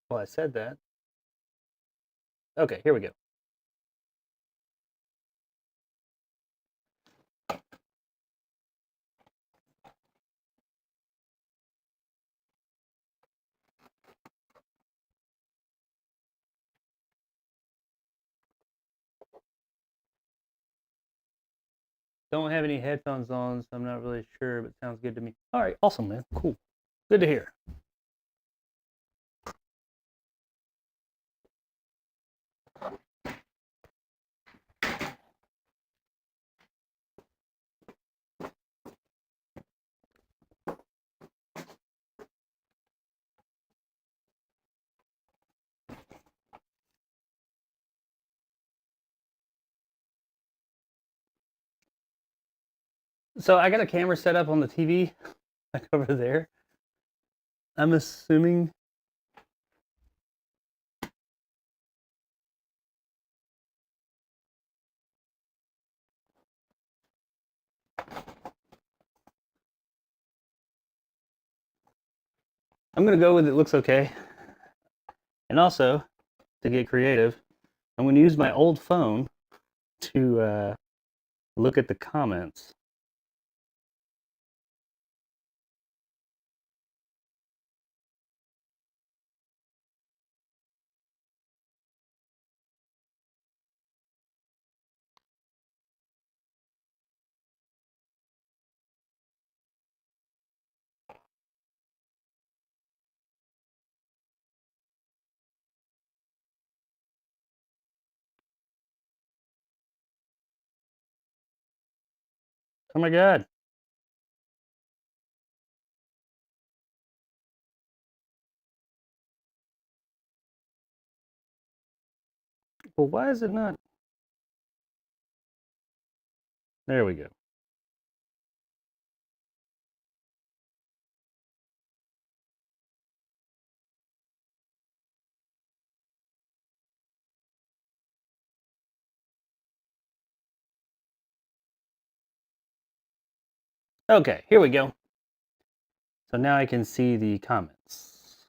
Well, I said that. Okay, here we go. Don't have any headphones on, so I'm not really sure, but it sounds good to me. All right, awesome, man. Cool. Good to hear. So I got a camera set up on the TV, like over there. I'm assuming. I'm gonna go with it looks okay. And also, to get creative, I'm gonna use my old phone to look at the comments. Oh my god. Well, why is it not? There we go. Okay, here we go. So now I can see the comments.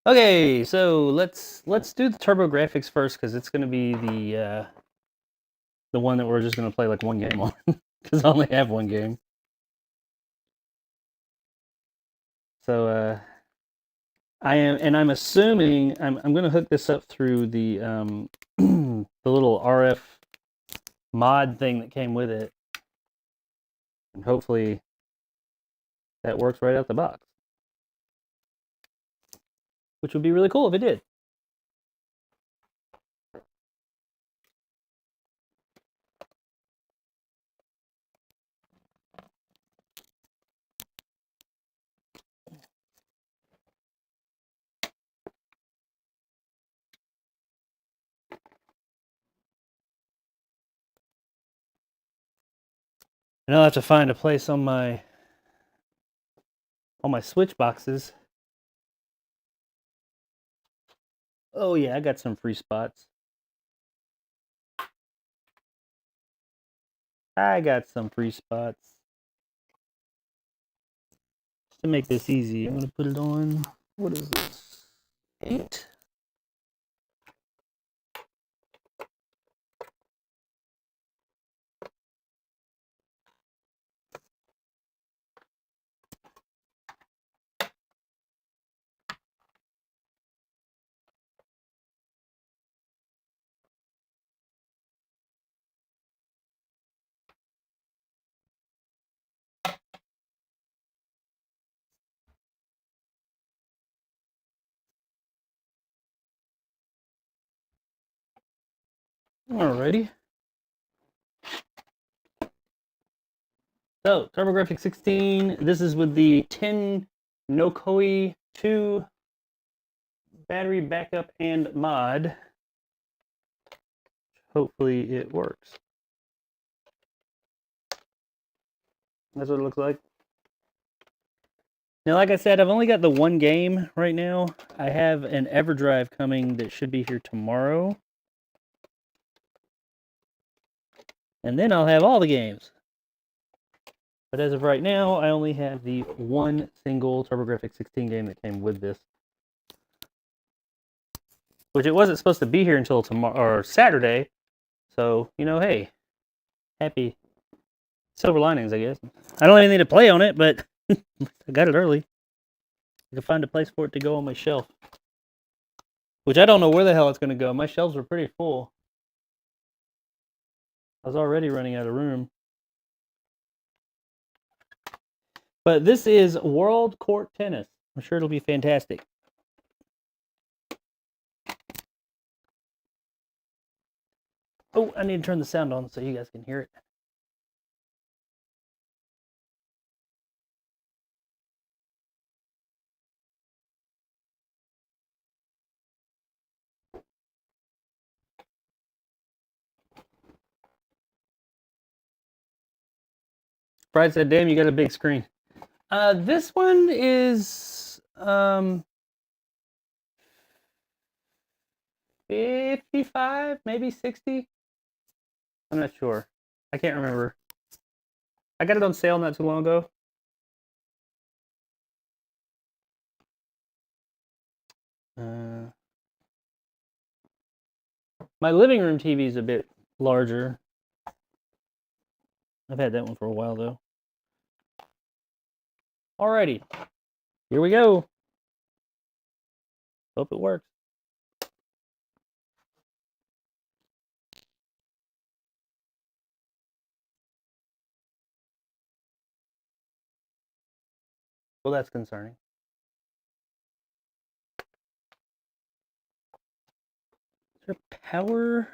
Okay, so let's do the Turbo Graphics first because it's going to be the one that we're just going to play like one game on because I only have one game. So I'm assuming I'm going to hook this up through the the little RF mod thing that came with it, and hopefully that works right out the box, which would be really cool if it did. And I'll have to find a place on my Switch boxes. Oh yeah, I got some free spots. I got some free spots. Just to make this easy, I'm gonna put it on. What is this? 8. Alrighty. So, TurboGrafx 16, this is with the 10 Nokoi 2 battery backup and mod. Hopefully it works. That's what it looks like. Now, like I said, I've only got the one game right now. I have an EverDrive coming that should be here tomorrow. And then I'll have all the games. But as of right now, I only have the one single TurboGrafx 16 game that came with this. Which it wasn't supposed to be here until tomorrow or Saturday. So, you know, hey, happy silver linings, I guess. I don't even need to play on it, but I got it early. I can find a place for it to go on my shelf. which I don't know where the hell it's going to go. My shelves are pretty full. I was already running out of room. But this is World Court Tennis. I'm sure it'll be fantastic. Oh, I need to turn the sound on so you guys can hear it. Brad said, damn, you got a big screen. This one is 55, maybe 60. I'm not sure. I can't remember. I got it on sale not too long ago. My living room TV is a bit larger. I've had that one for a while, though. Alrighty. Here we go. Hope it works. Well, that's concerning. Is there power?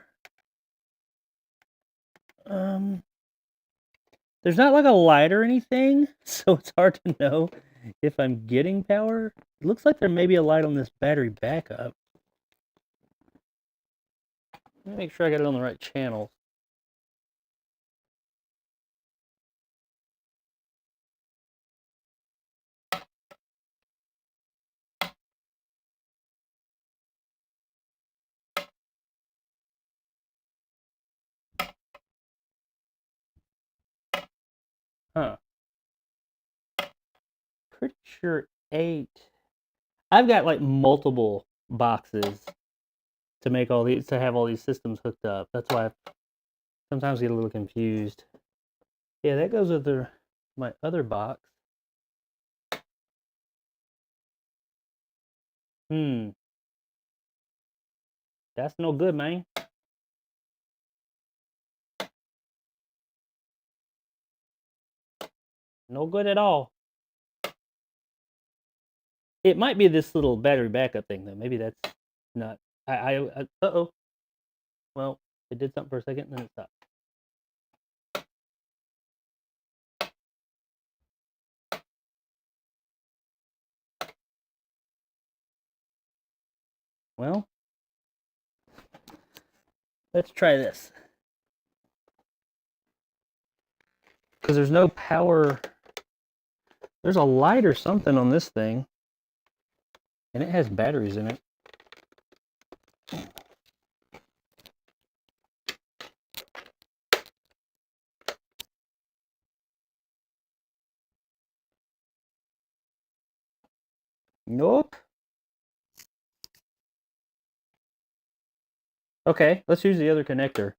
There's not like a light or anything, so it's hard to know if I'm getting power. It looks like there may be a light on this battery backup. Let me make sure I got it on the right channel. Huh. Pretty sure 8. I've got like multiple boxes to make all these, to have all these systems hooked up. That's why I sometimes get a little confused. Yeah, that goes with my other box. That's no good, man. No good at all. It might be this little battery backup thing, though. Maybe that's not. Uh-oh. Well, it did something for a second, and then it stopped. Well, let's try this. Because there's no power. There's a light or something on this thing. And it has batteries in it. Nope. Okay, let's use the other connector.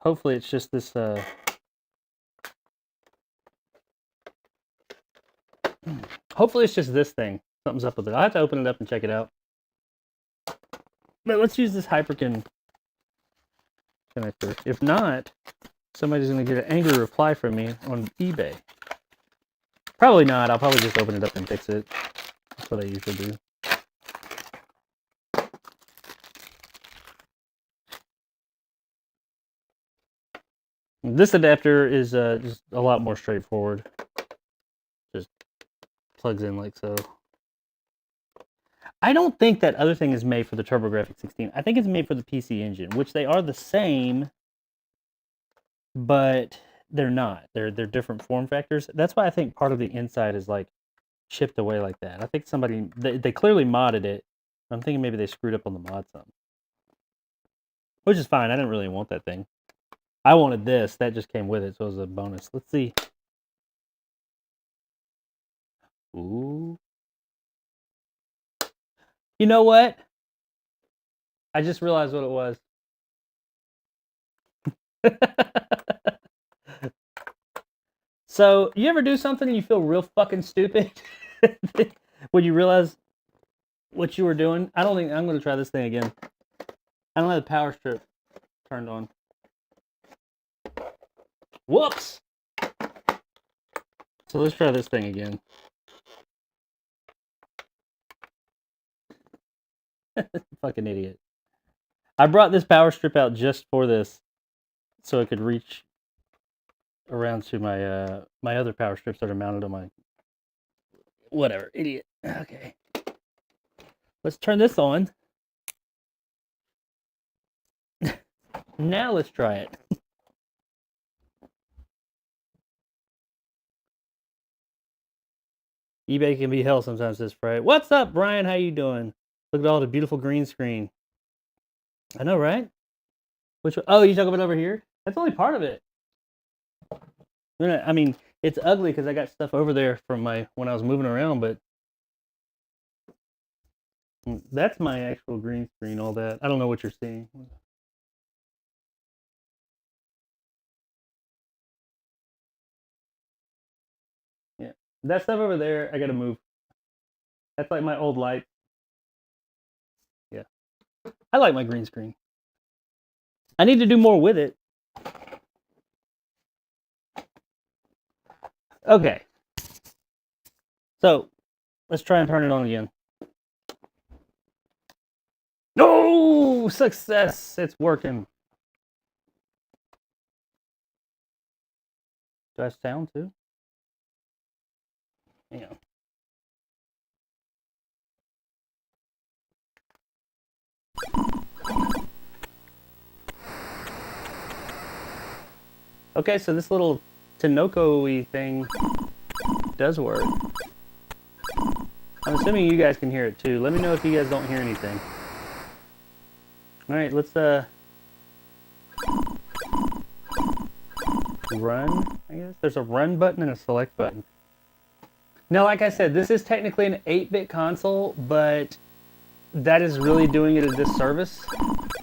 Hopefully it's just this, hopefully it's just this thing. Something's up with it. I'll have to open it up and check it out. But let's use this Hyperkin connector. If not, somebody's going to get an angry reply from me on eBay. Probably not. I'll probably just open it up and fix it. That's what I usually do. This adapter is just a lot more straightforward. Just plugs in like so. I don't think that other thing is made for the TurboGrafx 16. I think it's made for the PC Engine, which they are the same, but they're not. They're different form factors. That's why I think part of the inside is like chipped away like that. I think they clearly modded it. I'm thinking maybe they screwed up on the mod some. Which is fine. I didn't really want that thing. I wanted this. That just came with it, so it was a bonus. Let's see. Ooh. You know what? I just realized what it was. So, you ever do something and you feel real fucking stupid? When you realize what you were doing, I don't think I'm going to try this thing again. I don't have the power strip turned on. Whoops! So let's try this thing again. Fucking idiot. I brought this power strip out just for this, so it could reach around to my my other power strips that are mounted on my... Whatever, idiot. Okay. Let's turn this on. Now let's try it. eBay can be hell sometimes, says Fred. What's up, Brian? How you doing? Look at all the beautiful green screen. I know, right? Which one? Oh, you talking about over here? That's only part of it. I mean, it's ugly because I got stuff over there from when I was moving around, but that's my actual green screen, all that. I don't know what you're seeing. Yeah. That stuff over there, I gotta move. That's like my old light. Yeah. I like my green screen. I need to do more with it. Okay. So, let's try and turn it on again. No! Success! It's working. Do I have sound too? Hang on. Okay, so this little Tinoco-y thing does work. I'm assuming you guys can hear it too. Let me know if you guys don't hear anything. Alright, let's run, I guess. There's a run button and a select button. Now, like I said, this is technically an 8-bit console, but that is really doing it a disservice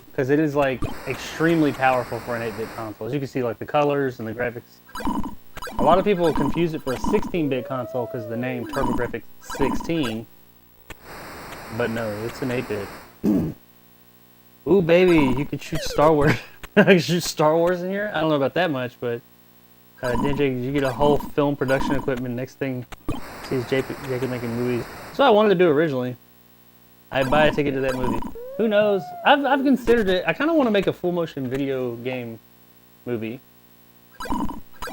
because it is like extremely powerful for an 8-bit console. As you can see, like the colors and the graphics. A lot of people confuse it for a 16-bit console because of the name Turbo GRAFX 16. But no, it's an 8-bit. Ooh, baby, you can shoot Star Wars. I can shoot Star Wars in here? I don't know about that much, but DJ, you get a whole film production equipment. Next thing, sees Jacob making movies. That's what I wanted to do originally. I'd buy a ticket to that movie. Who knows? I've considered it. I kind of want to make a full motion video game movie.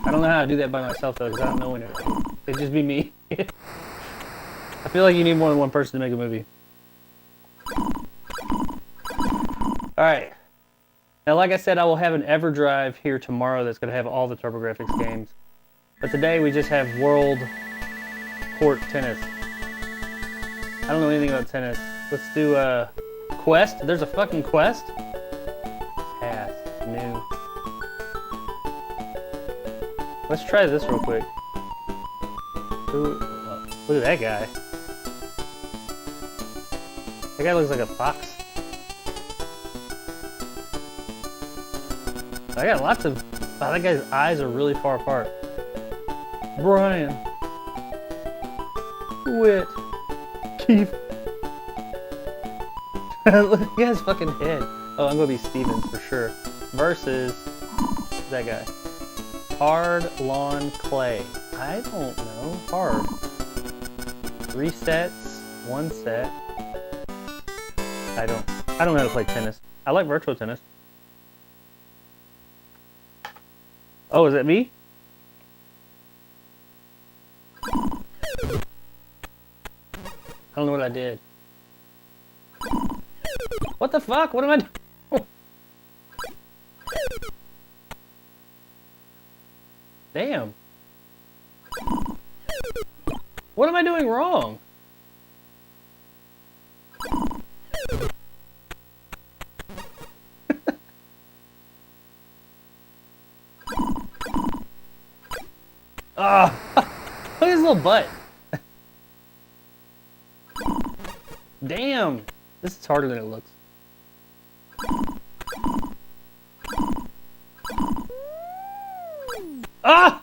I don't know how to do that by myself though, because I don't know anything. It'd just be me. I feel like you need more than one person to make a movie. Alright. Now, like I said, I will have an EverDrive here tomorrow that's going to have all the TurboGrafx games. But today we just have World Court Tennis. I don't know anything about tennis. Let's do Quest. There's a fucking Quest? Pass. New. Let's try this real quick. Ooh, look at that guy. That guy looks like a fox. I got lots of... Wow, that guy's eyes are really far apart. Brian. Quit. Keith. Look at his fucking head. Oh, I'm gonna be Stevens for sure. Versus that guy. Hard lawn clay. I don't know. Hard. 3 sets. 1 set. I don't know how to play tennis. I like virtual tennis. Oh, is that me? I don't know what I did. What the fuck? What am I doing? Damn. What am I doing wrong? Ah! Look at his little butt. Damn! This is harder than it looks. Ah!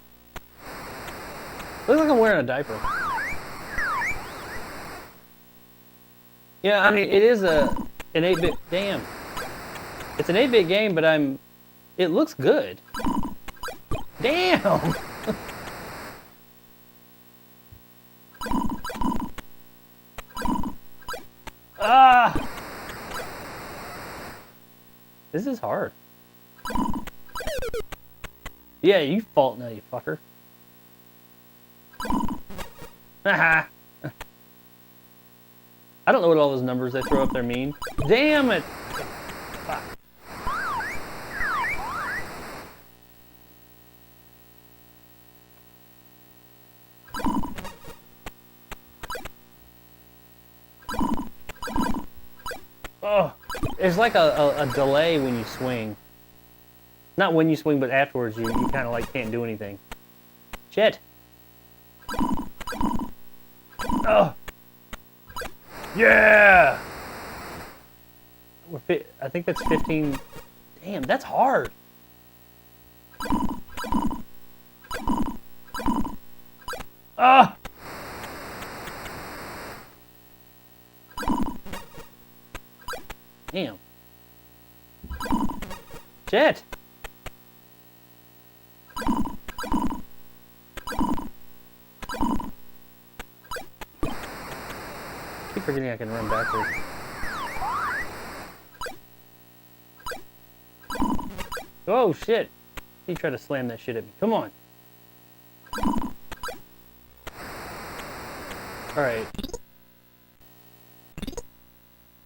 Looks like I'm wearing a diaper. Yeah, I mean, it is an 8-bit. Damn, it's an 8-bit game, but it looks good. Damn. Ah, this is hard. Yeah, you fault now, you fucker. Haha. I don't know what all those numbers they throw up there mean. Damn it! Fuck. Oh, there's like a delay when you swing. Not when you swing, but afterwards you kind of like can't do anything. Shit. Oh. Yeah. I think that's 15. Damn, that's hard. Ah. Damn. Shit. I keep forgetting I can run backwards. Oh shit. He tried to slam that shit at me. Come on. Alright.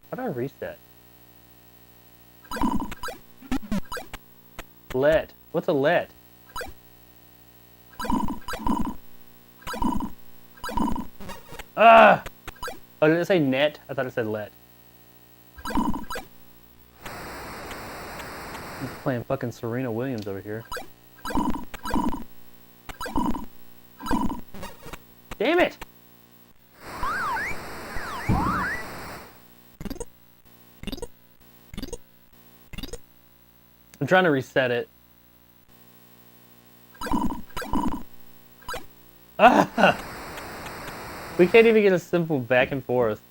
How do I reset? Let. What's a let? Ah! Oh, did it say net? I thought it said let. I'm playing fucking Serena Williams over here. Damn it! I'm trying to reset it. Ah! We can't even get a simple back and forth.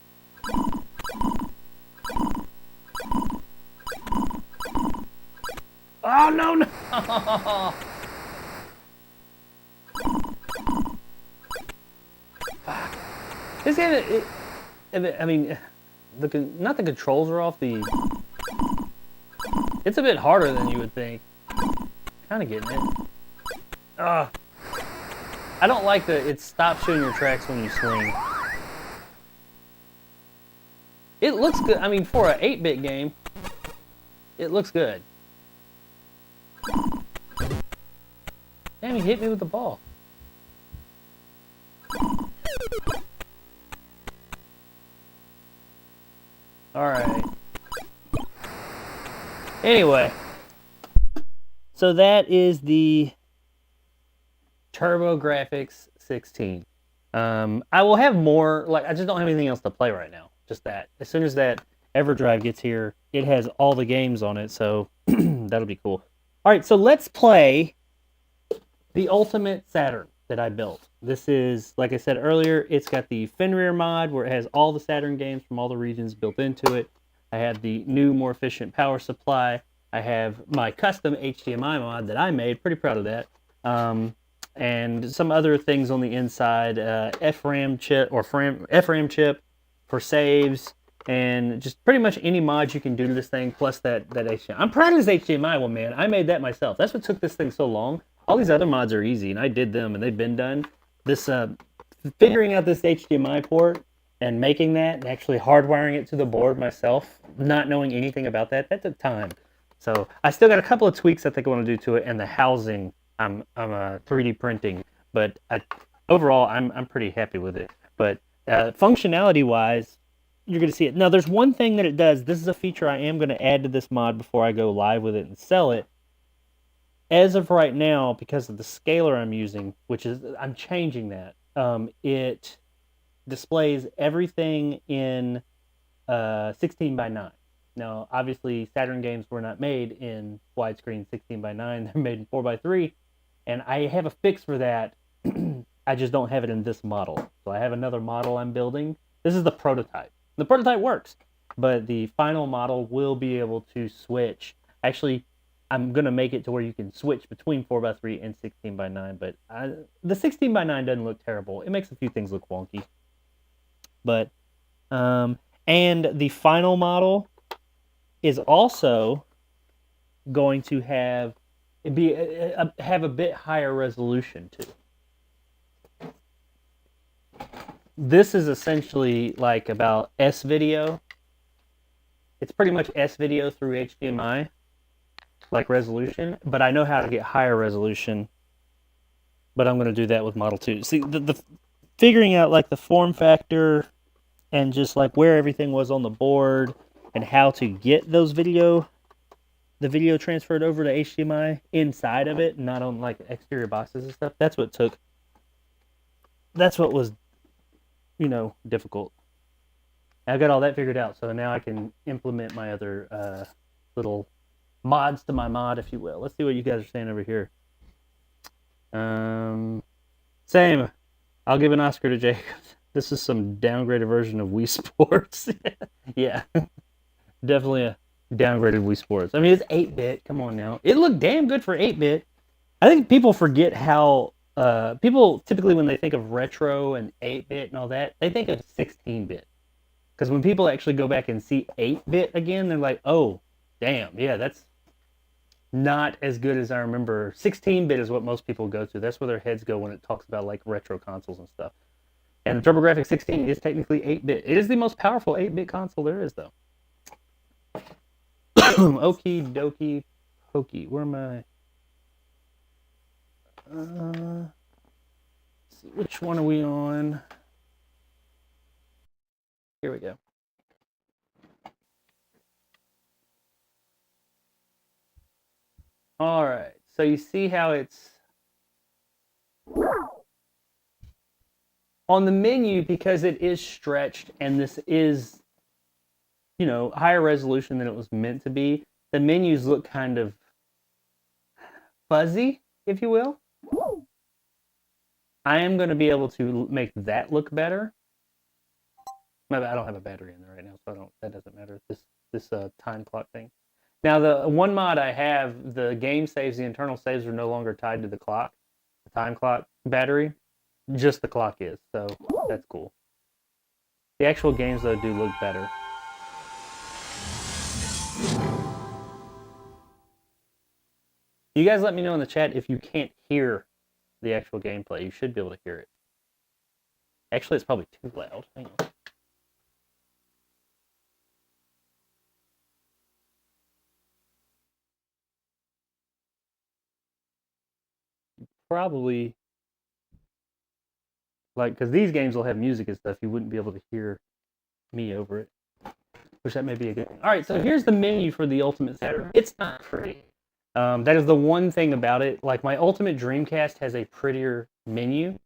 Oh, no, no! Fuck. This game, I mean, not the controls are off, it's a bit harder than you would think. Kind of getting it. Ugh. I don't like it stops showing your tracks when you swing. It looks good. I mean, for an 8-bit game, it looks good. Damn, he hit me with the ball. Alright. Anyway. So that is the Turbo GRAFX 16. I will have more, like, I just don't have anything else to play right now. Just that. As soon as that EverDrive gets here, it has all the games on it, so that'll be cool. Alright, so let's play the Ultimate Saturn that I built. This is, like I said earlier, it's got the Fenrir mod where it has all the Saturn games from all the regions built into it. I have the new, more efficient power supply. I have my custom HDMI mod that I made. Pretty proud of that. And some other things on the inside. FRAM chip or FRAM chip for saves. And just pretty much any mods you can do to this thing, plus that HDMI. I'm proud of this HDMI one, man. I made that myself. That's what took this thing so long. All these other mods are easy, and I did them, and they've been done. This figuring out this HDMI port and making that, and actually hardwiring it to the board myself, not knowing anything about that took time. So I still got a couple of tweaks I think I want to do to it, and the housing I'm 3D printing. But overall, I'm pretty happy with it. But functionality-wise, you're going to see it. Now, there's one thing that it does. This is a feature I am going to add to this mod before I go live with it and sell it. As of right now, because of the scaler I'm using, which is, I'm changing that, it displays everything in 16 by 9. Now, obviously, Saturn games were not made in widescreen 16 by 9. They're made in 4 by 3. And I have a fix for that. I just don't have it in this model. So I have another model I'm building. This is the prototype. The prototype works, but the final model will be able to switch. Actually, I'm gonna make it to where you can switch between 4x3 and 16:9. But the 16:9 doesn't look terrible. It makes a few things look wonky. But and the final model is also going to have have a bit higher resolution too. This is essentially like about S video. It's pretty much S video through HDMI, like resolution, but I know how to get higher resolution. But I'm going to do that with Model 2. See, the figuring out like the form factor and just like where everything was on the board and how to get those the video transferred over to HDMI inside of it, not on like exterior boxes and stuff. That's what was, difficult. I got all that figured out, so now I can implement my other little mods to my mod, if you will. Let's see what you guys are saying over here. Same. I'll give an Oscar to Jacobs. This is some downgraded version of Wii Sports. Yeah, definitely a downgraded Wii Sports. I mean, it's 8-bit. Come on now. It looked damn good for 8-bit. I think people forget how people typically when they think of retro and 8-bit and all that, they think of 16-bit. Because when people actually go back and see 8-bit again, they're like, oh, damn, yeah, that's not as good as I remember. 16-bit is what most people go to. That's where their heads go when it talks about like retro consoles and stuff. And the TurboGrafx 16 is technically 8-bit. It is the most powerful 8-bit console there is, though. Okie dokie pokey. Where am I? Let's see, which one are we on? Here we go. All right. So you see how it's on the menu because it is stretched and this is, higher resolution than it was meant to be. The menus look kind of fuzzy, if you will. I am going to be able to make that look better. I don't have a battery in there right now, so that doesn't matter. This time clock thing. Now the one mod I have, the game saves, the internal saves are no longer tied to the clock, the time clock battery. Just the clock is, so that's cool. The actual games though do look better. You guys let me know in the chat if you can't hear the actual gameplay. You should be able to hear it. Actually, it's probably too loud. Hang on. Probably, like, because these games will have music and stuff, you wouldn't be able to hear me over it. Which that may be a good thing. All right, so here's the menu for the Ultimate Saturn. It's not pretty. That is the one thing about it. Like, my Ultimate Dreamcast has a prettier menu.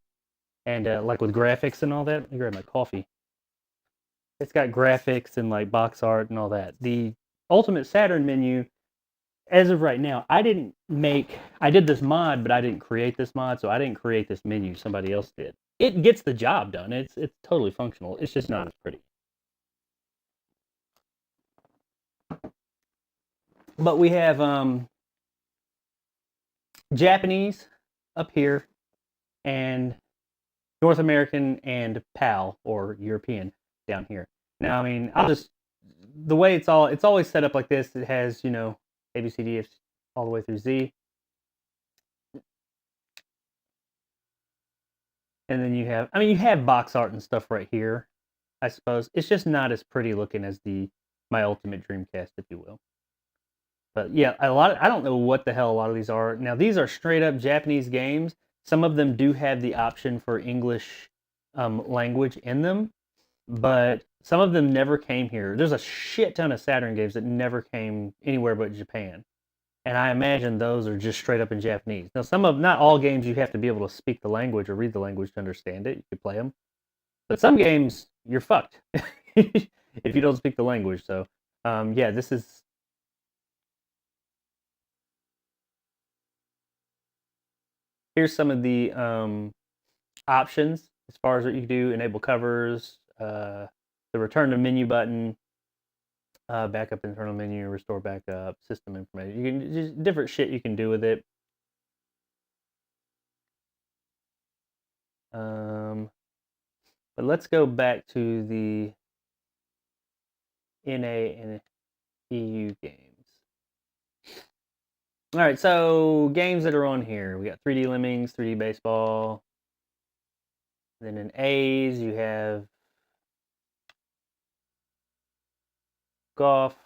And, like, with graphics and all that. Let me grab my coffee. It's got graphics and, like, box art and all that. The Ultimate Saturn menu, as of right now, I did this mod, but I didn't create this mod, so I didn't create this menu. Somebody else did. It gets the job done. It's totally functional. It's just not as pretty. But we have Japanese up here and North American and PAL or European down here. Now, I mean, the way it's always set up like this. It has, A, B, C, D, F, all the way through Z. And then you have box art and stuff right here, I suppose. It's just not as pretty looking as my Ultimate Dreamcast, if you will. But yeah, I don't know what the hell a lot of these are. Now, these are straight up Japanese games. Some of them do have the option for English language in them, but some of them never came here. There's a shit ton of Saturn games that never came anywhere but Japan. And I imagine those are just straight up in Japanese. Now, not all games you have to be able to speak the language or read the language to understand it. You can play them. But some games, you're fucked if you don't speak the language. So, yeah, this is... Here's some of the options as far as what you can do. Enable covers, the return to menu button, backup internal menu, restore backup, system information. You can just different shit you can do with it. But let's go back to the NA and EU games. All right, so games that are on here. We got 3D Lemmings, 3D Baseball. Then in A's, you have golf.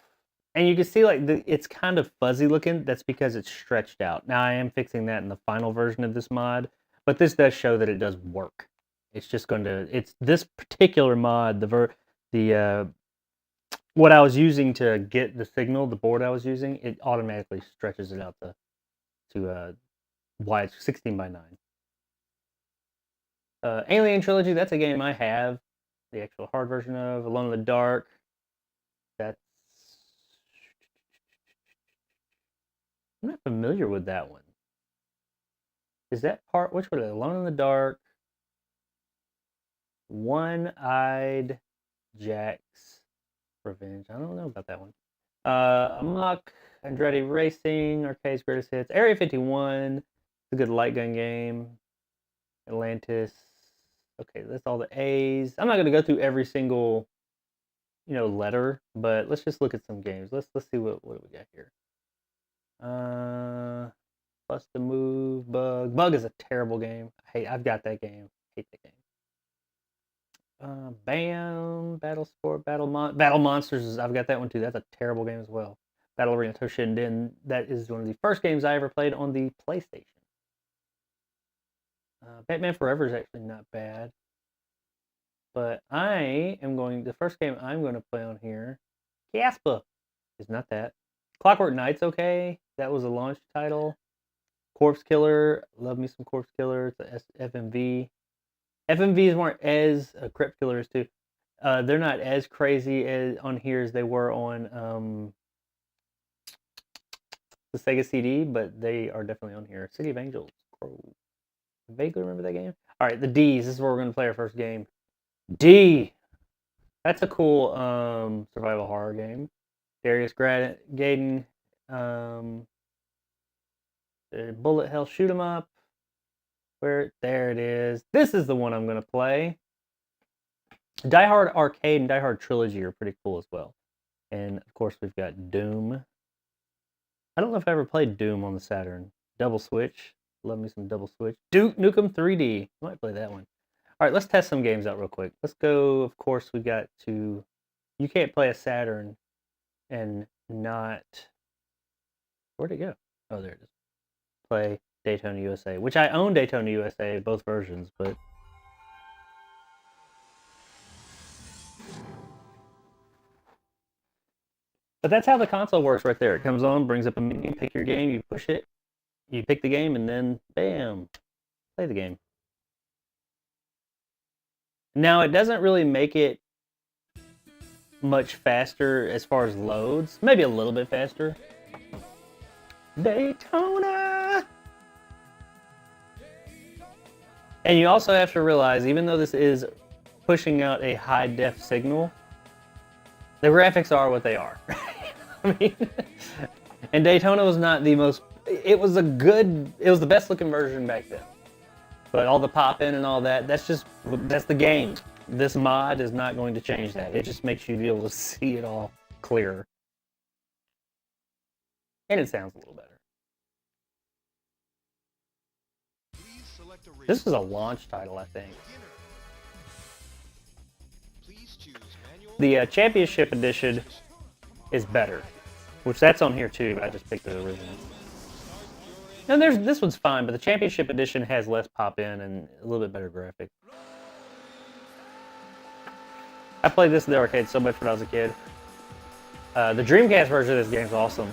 And you can see like it's kind of fuzzy looking. That's because it's stretched out. Now I am fixing that in the final version of this mod, but this does show that it does work. It's just going to, it's this particular mod, what I was using to get the signal, the board I was using, it automatically stretches it out to wide 16 by 9. Alien Trilogy, that's a game I have the actual hard version of. Alone in the Dark, that's, I'm not familiar with that one. Is that part, which one? Alone in the Dark, One-Eyed Jack's Revenge. I don't know about that one. Amok, Andretti Racing, Arcade's Greatest Hits, Area 51, it's a good light gun game. Atlantis. Okay, that's all the A's. I'm not going to go through every single, letter, but let's just look at some games. Let's see what do we got here. Bust a Move, Bug. Bug is a terrible game. I've got that game. I hate that game. Bam, Battle Sport, Battle Monsters. I've got that one too. That's a terrible game as well. Battle Arena Toshinden. That is one of the first games I ever played on the PlayStation. Batman Forever is actually not bad. But the first game I'm going to play on here, Caspa, is not that. Clockwork Knight's okay. That was a launch title. Corpse Killer, love me some Corpse Killer. It's a FMV. FMVs weren't as, Crypt Killers too. They're not as crazy on here as they were on the Sega CD, but they are definitely on here. City of Angels. Crow. Vaguely remember that game. All right, the D's. This is where we're going to play our first game. D. That's a cool survival horror game. Darius Gaiden. Bullet Hell Shoot 'em Up. There it is. This is the one I'm going to play. Die Hard Arcade and Die Hard Trilogy are pretty cool as well. And of course, we've got Doom. I don't know if I ever played Doom on the Saturn. Double Switch. Love me some Double Switch. Duke Nukem 3D. I might play that one. All right, let's test some games out real quick. Let's go, of course, we got to... You can't play a Saturn and not... Where'd it go? Oh, there it is. Play Daytona USA, which I own Daytona USA, both versions, but... But that's how the console works right there. It comes on, brings up a menu, pick your game, you push it, you pick the game, and then, bam, play the game. Now, it doesn't really make it much faster as far as loads. Maybe a little bit faster. Daytona! And you also have to realize, even though this is pushing out a high-def signal, the graphics are what they are. I mean, and Daytona was not the most... It was the best-looking version back then. But all the pop-in and all that, that's the game. This mod is not going to change that. It just makes you be able to see it all clearer. And it sounds a little better. This is a launch title, I think. The Championship Edition is better, which that's on here too, but I just picked the original. And this one's fine, but the Championship Edition has less pop-in and a little bit better graphics. I played this in the arcade so much when I was a kid. The Dreamcast version of this game's awesome.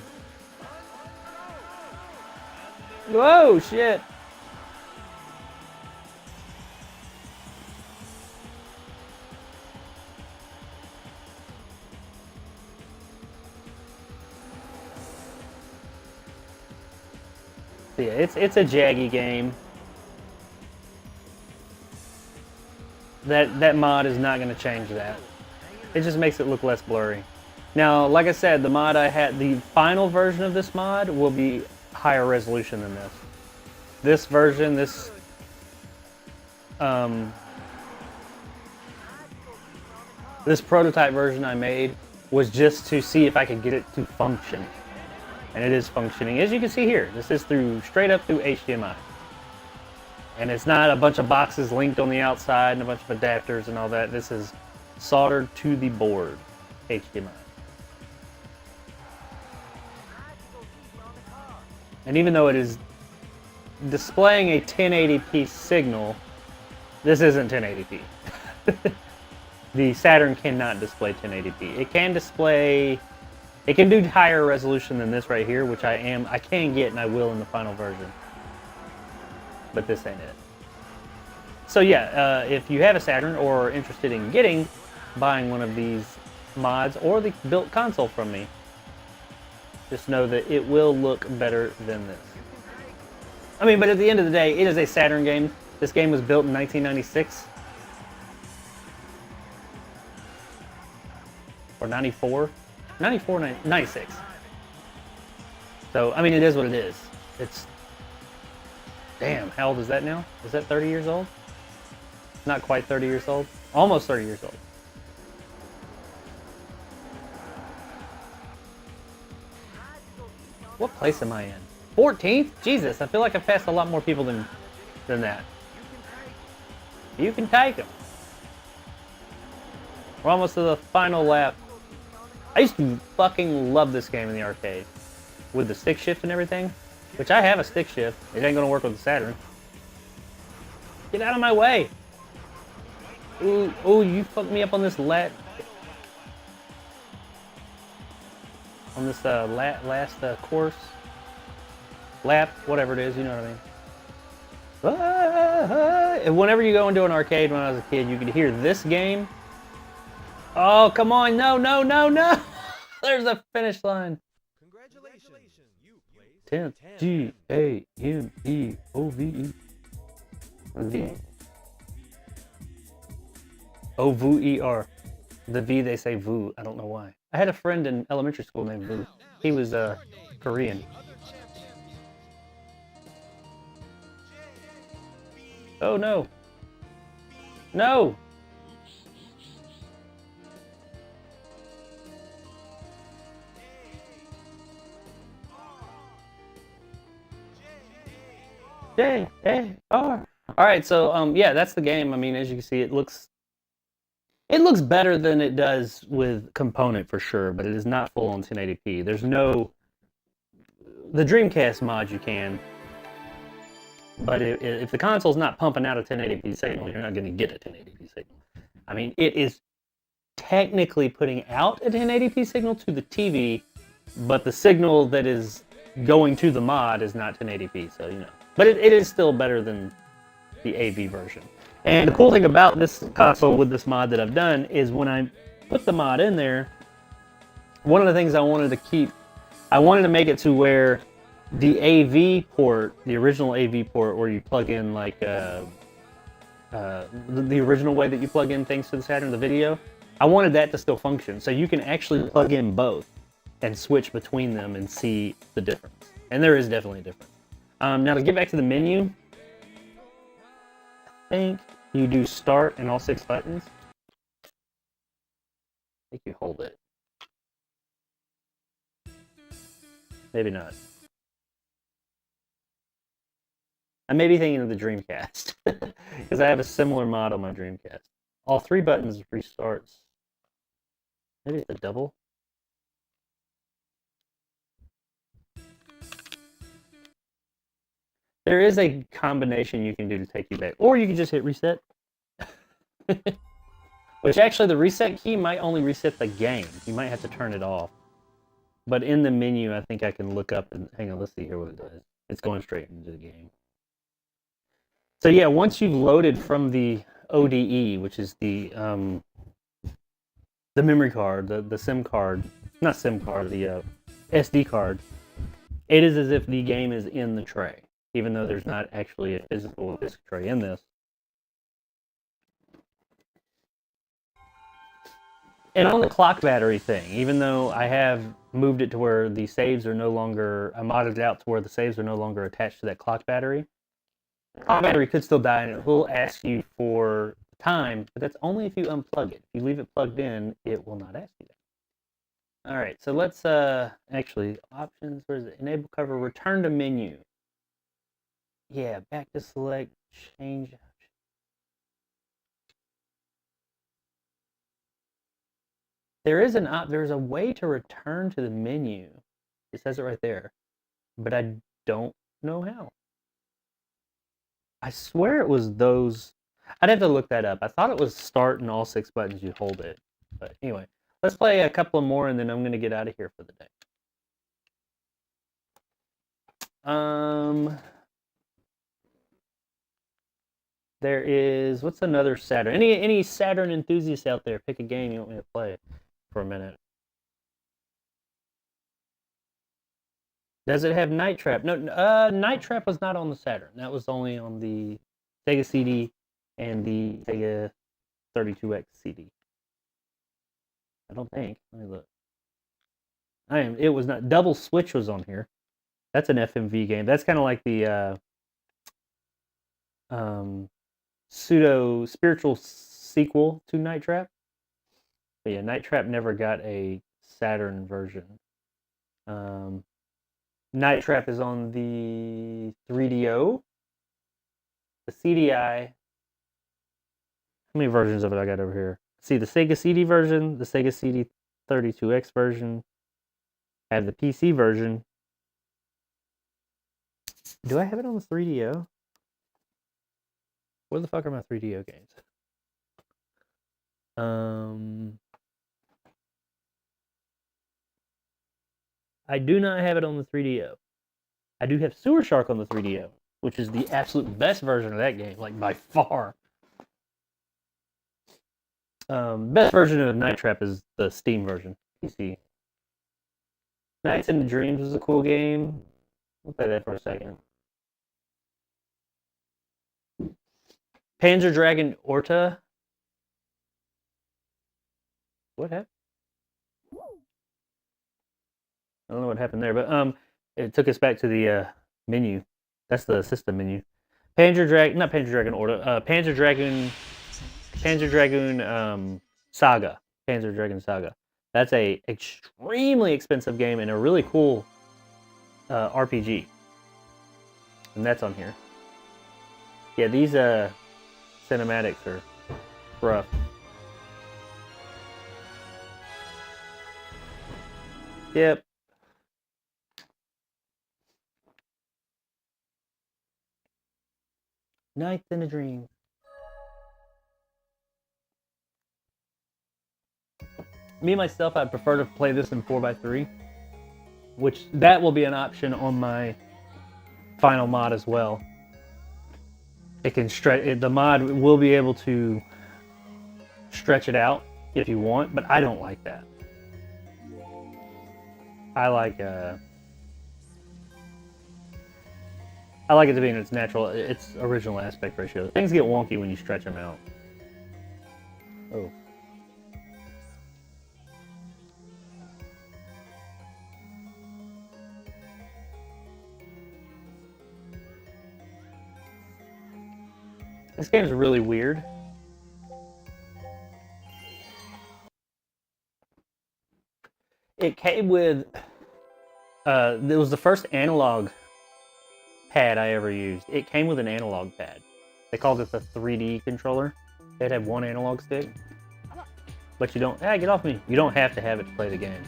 Whoa, shit! Yeah, it's a jaggy game. That mod is not going to change that. It just makes it look less blurry. Now, like I said, the mod I had, the final version of this mod will be higher resolution than this. This version, this prototype version I made was just to see if I could get it to function. And it is functioning. As you can see here, this is straight up through HDMI. And it's not a bunch of boxes linked on the outside and a bunch of adapters and all that. This is soldered to the board, HDMI. And even though it is displaying a 1080p signal, this isn't 1080p. The Saturn cannot display 1080p. It can display, it can do higher resolution than this right here, which I can get and I will in the final version. But this ain't it. So yeah, if you have a Saturn or are interested in buying one of these mods or the built console from me, just know that it will look better than this. I mean, but at the end of the day, it is a Saturn game. This game was built in 1996. Or 94? 94, 96. So, I mean, it is what it is. It's... Damn, how old is that now? Is that 30 years old? Not quite 30 years old. Almost 30 years old. What place am I in? 14th? Jesus, I feel like I've passed a lot more people than that. You can take them. We're almost to the final lap. I used to fucking love this game in the arcade. With the stick shift and everything. Which I have a stick shift. It ain't gonna work with the Saturn. Get out of my way! Ooh, ooh, you fucked me up on this last course. Lap, whatever it is, you know what I mean. And whenever you go into an arcade when I was a kid, you could hear this game. Oh, come on, no, no, no, no! There's a finish line. Congratulations, you played 10th, G-A-M-E-O-V-E. V. O-V-E-R. The V, they say Vu. I don't know why. I had a friend in elementary school named Vu. He was Korean. Oh no. No! J-A-R. Alright, so yeah, that's the game. I mean, as you can see, it looks better than it does with Component for sure, but it is not full on 1080p. There's no... The Dreamcast mod you can, but if the console's not pumping out a 1080p signal, you're not going to get a 1080p signal. I mean, it is technically putting out a 1080p signal to the TV, but the signal that is going to the mod is not 1080p, so you know. But it is still better than the AV version. And the cool thing about this console with this mod that I've done is when I put the mod in there, one of the things I wanted to keep, I wanted to make it to where the AV port, the original AV port where you plug in like the original way that you plug in things to the Saturn, the video, I wanted that to still function. So you can actually plug in both and switch between them and see the difference. And there is definitely a difference. Now to get back to the menu, I think you do start and all 6 buttons. I think you hold it. Maybe not. I may be thinking of the Dreamcast, because I have a similar mod on my Dreamcast. All 3 buttons restarts. Maybe it's a double? There is a combination you can do to take you back. Or you can just hit reset. Which actually the reset key might only reset the game. You might have to turn it off. But in the menu, I think I can look up and... Hang on, let's see here what it does. It's going straight into the game. So yeah, once you've loaded from the ODE, which is the memory card, the SIM card, not SIM card, the SD card, it is as if the game is in the tray, even though there's not actually a physical disc tray in this. And on the clock battery thing, even though I have moved it to where the saves are no longer, I modded it out to where the saves are no longer attached to that clock battery. The clock battery could still die and it will ask you for time, but that's only if you unplug it. If you leave it plugged in, it will not ask you that. All right, so let's actually options. Where is it? Enable cover. Return to menu. Yeah, back to select. Change. There's a way to return to the menu. It says it right there, but I don't know how. I swear it was those. I'd have to look that up. I thought it was start and all 6 buttons you hold it. But anyway, let's play a couple more and then I'm gonna get out of here for the day. There is, what's another Saturn? Any Saturn enthusiasts out there? Pick a game you want me to play for a minute. Does it have Night Trap? No, Night Trap was not on the Saturn. That was only on the Sega CD and the Sega 32X CD. I don't think. Let me look. It was not. Double Switch was on here. That's an FMV game. That's kind of like the pseudo spiritual sequel to Night Trap. But yeah, Night Trap never got a Saturn version. Night Trap is on the 3DO, the CDI. How many versions of it I got over here? See, the Sega CD version, the Sega CD 32X version. I have the PC version. Do I have it on the 3DO? Where the fuck are my 3DO games? I do not have it on the 3DO. I do have Sewer Shark on the 3DO, which is the absolute best version of that game, like by far. Best version of Night Trap is the Steam version, PC. Nights into Dreams is a cool game. We'll play that for a second. Panzer Dragon Orta. What happened? I don't know what happened there, but it took us back to the menu. That's the system menu. Not Panzer Dragon Orta. Panzer Dragoon Saga. Panzer Dragon Saga. That's a extremely expensive game and a really cool RPG. And that's on here. Yeah, these cinematics are rough. Yep. Nights in a Dream. Me myself, I'd prefer to play this in 4x3, which that will be an option on my final mod as well. It can stretch. The mod will be able to stretch it out if you want, but I don't like that. I like it to be in its original aspect ratio. Things get wonky when you stretch them out. Oh. This game's really weird. It came with, it was the first analog pad I ever used. It came with an analog pad. They called it the 3D controller. It had one analog stick. But you don't, get off me. You don't have to have it to play the game.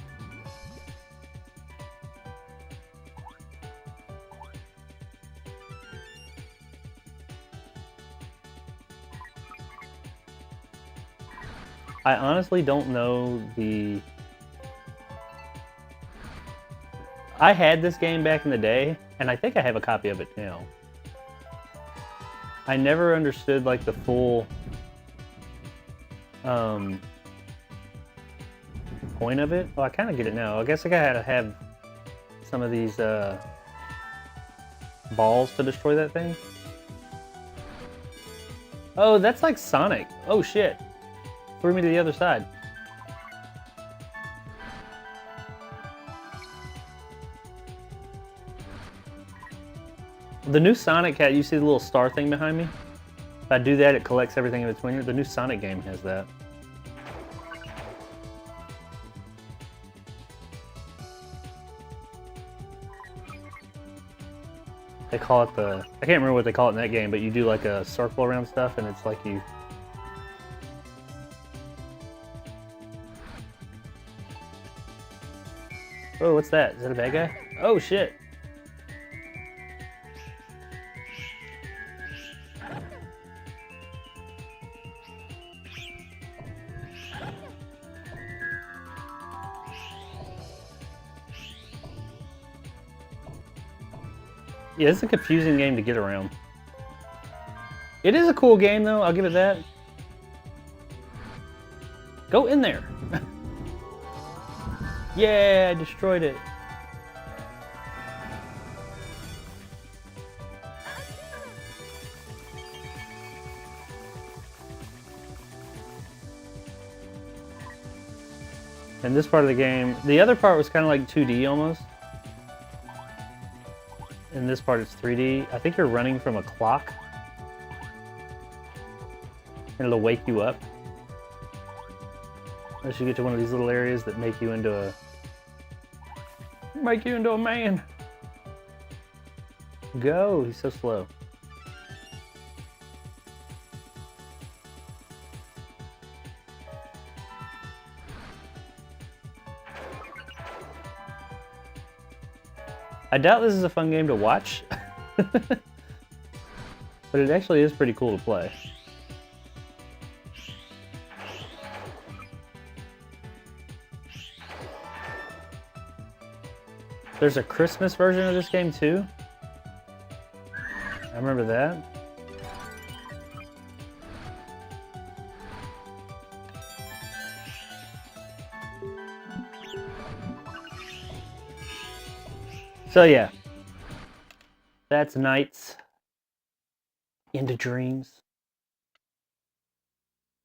I honestly don't know I had this game back in the day, and I think I have a copy of it now. I never understood like the full point of it. Well, I kind of get it now. I guess I gotta have some of these balls to destroy that thing. Oh, that's like Sonic. Oh shit. Threw me to the other side. The new Sonic cat, you see the little star thing behind me? If I do that, it collects everything in between. The new Sonic game has that. They call it the... I can't remember what they call it in that game, but you do like a circle around stuff, and it's like you... Oh, what's that? Is that a bad guy? Oh, shit. Yeah, it's a confusing game to get around. It is a cool game, though. I'll give it that. Go in there. Yeah, I destroyed it. And this part of the game, the other part was kind of like 2D almost. In this part, it's 3D. I think you're running from a clock. And it'll wake you up. Unless you get to one of these little areas that make you into a man. Go, he's so slow. I doubt this is a fun game to watch. But it actually is pretty cool to play. There's a Christmas version of this game too. I remember that. So yeah, that's Nights into Dreams.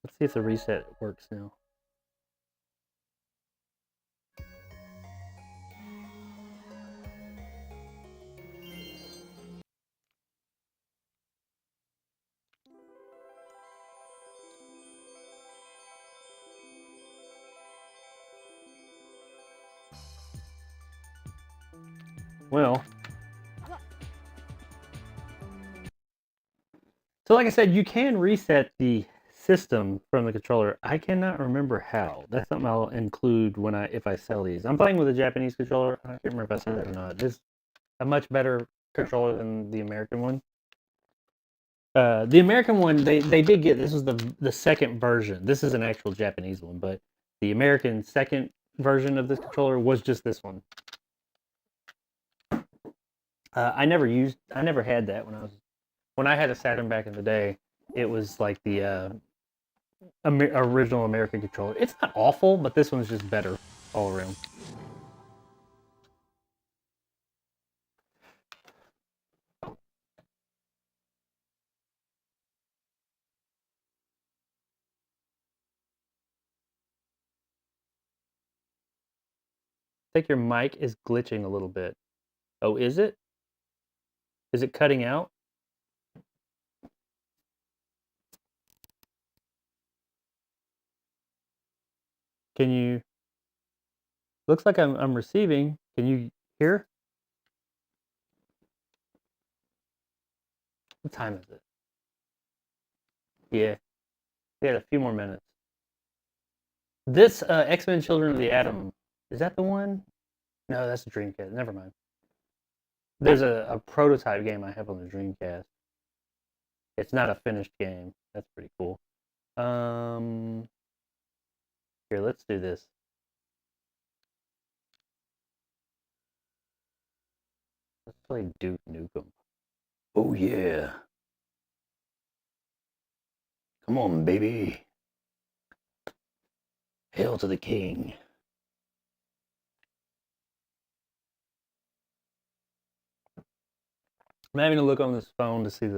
Let's see if the reset works now. Well, so like I said, you can reset the system from the controller. I cannot remember how. That's something I'll include when if I sell these. I'm playing with a Japanese controller. I can't remember if I said that or not. This is a much better controller than the American one. The American one, they did get, this was the second version. This is an actual Japanese one, but the American second version of this controller was just this one. I never had that when I had a Saturn back in the day. It was like the original American controller. It's not awful, but this one's just better all around. I think your mic is glitching a little bit. Oh, is it? Is it cutting out? Can you... Looks like I'm receiving. Can you hear? What time is it? Yeah. We had a few more minutes. This X-Men Children of the Atom, is that the one? No, that's the Dreamcast. Never mind. There's a prototype game I have on the Dreamcast. It's not a finished game. That's pretty cool. Here, let's do this. Let's play Duke Nukem. Oh yeah. Come on, baby. Hail to the king. I'm having to look on this phone to see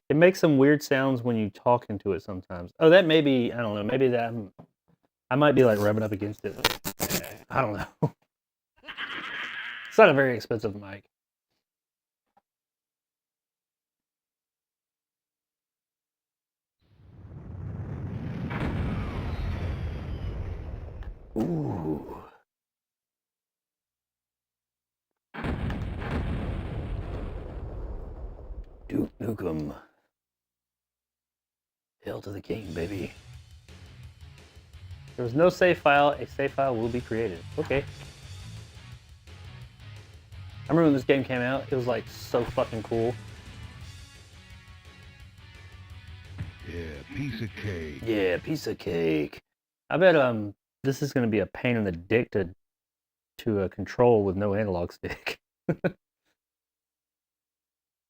it makes some weird sounds when you talk into it sometimes. Oh, that may be, I don't know, maybe that I might be like rubbing up against it. I don't know. It's not a very expensive mic. Ooh. Duke Nukem. Hail to the king, baby. There was no save file. A save file will be created. Okay. I remember when this game came out, it was like so fucking cool. Yeah, piece of cake. Yeah, piece of cake. I bet this is gonna be a pain in the dick to control with no analog stick.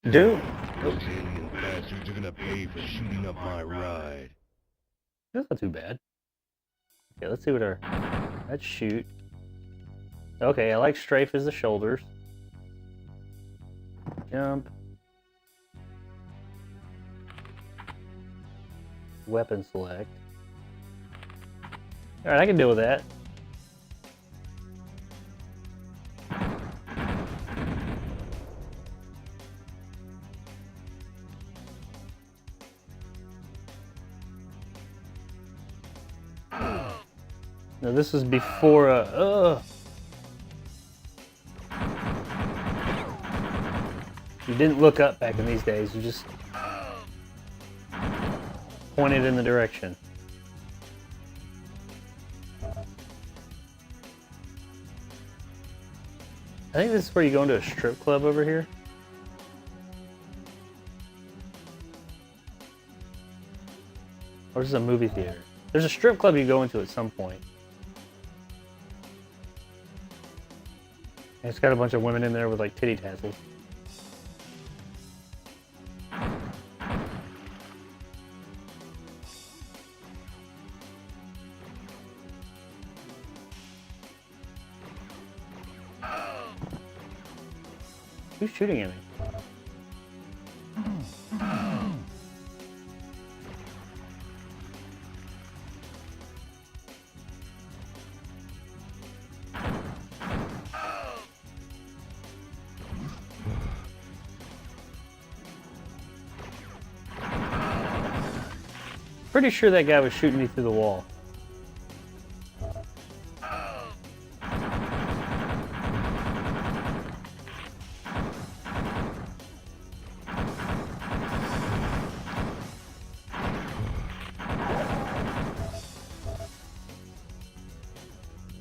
Dude, Those alien bastards are gonna pay for shooting up my ride. that's not too bad. Okay, let's see what our... Let's shoot. Okay, I like strafe as the shoulders. Jump. Weapon select. Alright, I can deal with that. Now this was before you didn't look up back in these days, you just pointed in the direction. I think this is where you go into a strip club over here. Or is this a movie theater? There's a strip club you go into at some point. And it's got a bunch of women in there with like titty tassels. Who's shooting at me? Pretty sure that guy was shooting me through the wall.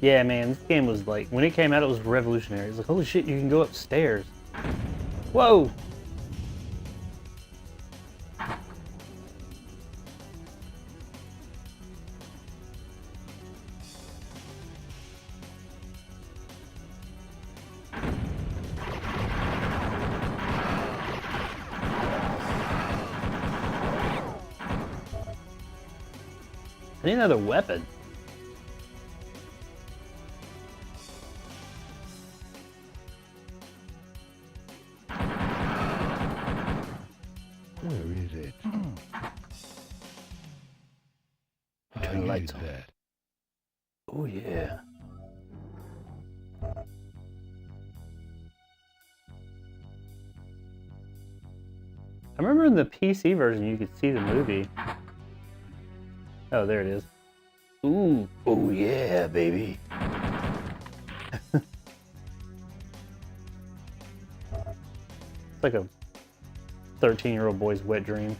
Yeah, man, this game was like, when it came out, it was revolutionary. It was like, holy shit, you can go upstairs. Whoa! I need another weapon. Where is it? Turn the I lights needed on. that. Oh yeah. I remember in the PC version you could see the movie. Oh, there it is. Ooh, oh yeah, baby. It's like a 13-year-old boy's wet dream.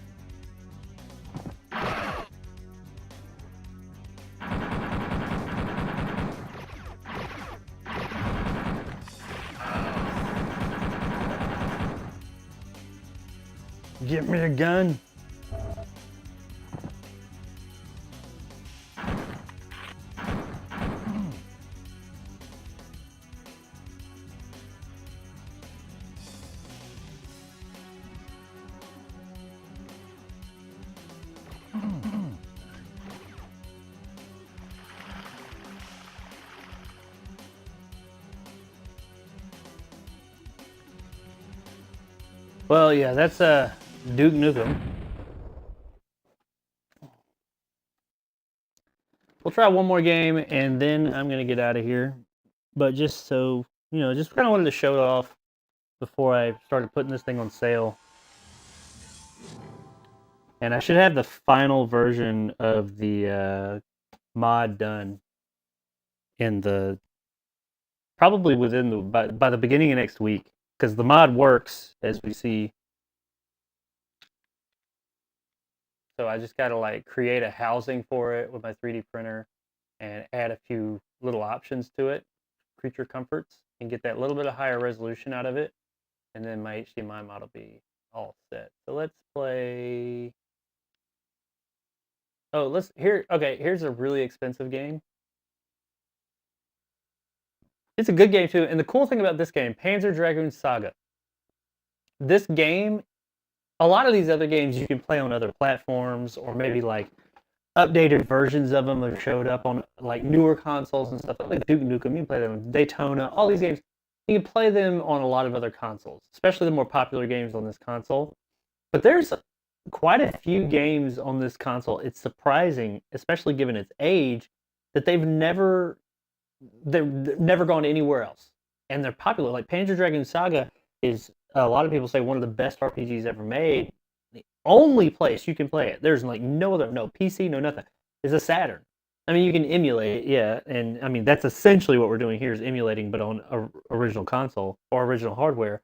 Get me a gun. Well, yeah, that's Duke Nukem. We'll try one more game and then I'm gonna get out of here. But just so you know, just kind of wanted to show it off before I started putting this thing on sale. And I should have the final version of the mod done in the probably within the by the beginning of next week, because the mod works as we see. So I just got to like create a housing for it with my 3D printer and add a few little options to it, creature comforts, and get that little bit of higher resolution out of it. And then my HDMI mod will be all set. So let's play. Oh, okay, here's a really expensive game. It's a good game too. And the cool thing about this game, Panzer Dragoon Saga. This game, a lot of these other games you can play on other platforms, or maybe like updated versions of them have showed up on like newer consoles and stuff like Duke Nukem. You can play them on Daytona, all these games. You can play them on a lot of other consoles, especially the more popular games on this console. But there's quite a few games on this console. It's surprising, especially given its age, that they've never gone anywhere else, and they're popular. Like Panzer Dragoon Saga is, a lot of people say, one of the best RPGs ever made. The only place you can play it, there's like no PC, no nothing, is a Saturn. I mean, you can emulate it, yeah, and I mean that's essentially what we're doing here is emulating, but on a original console or original hardware.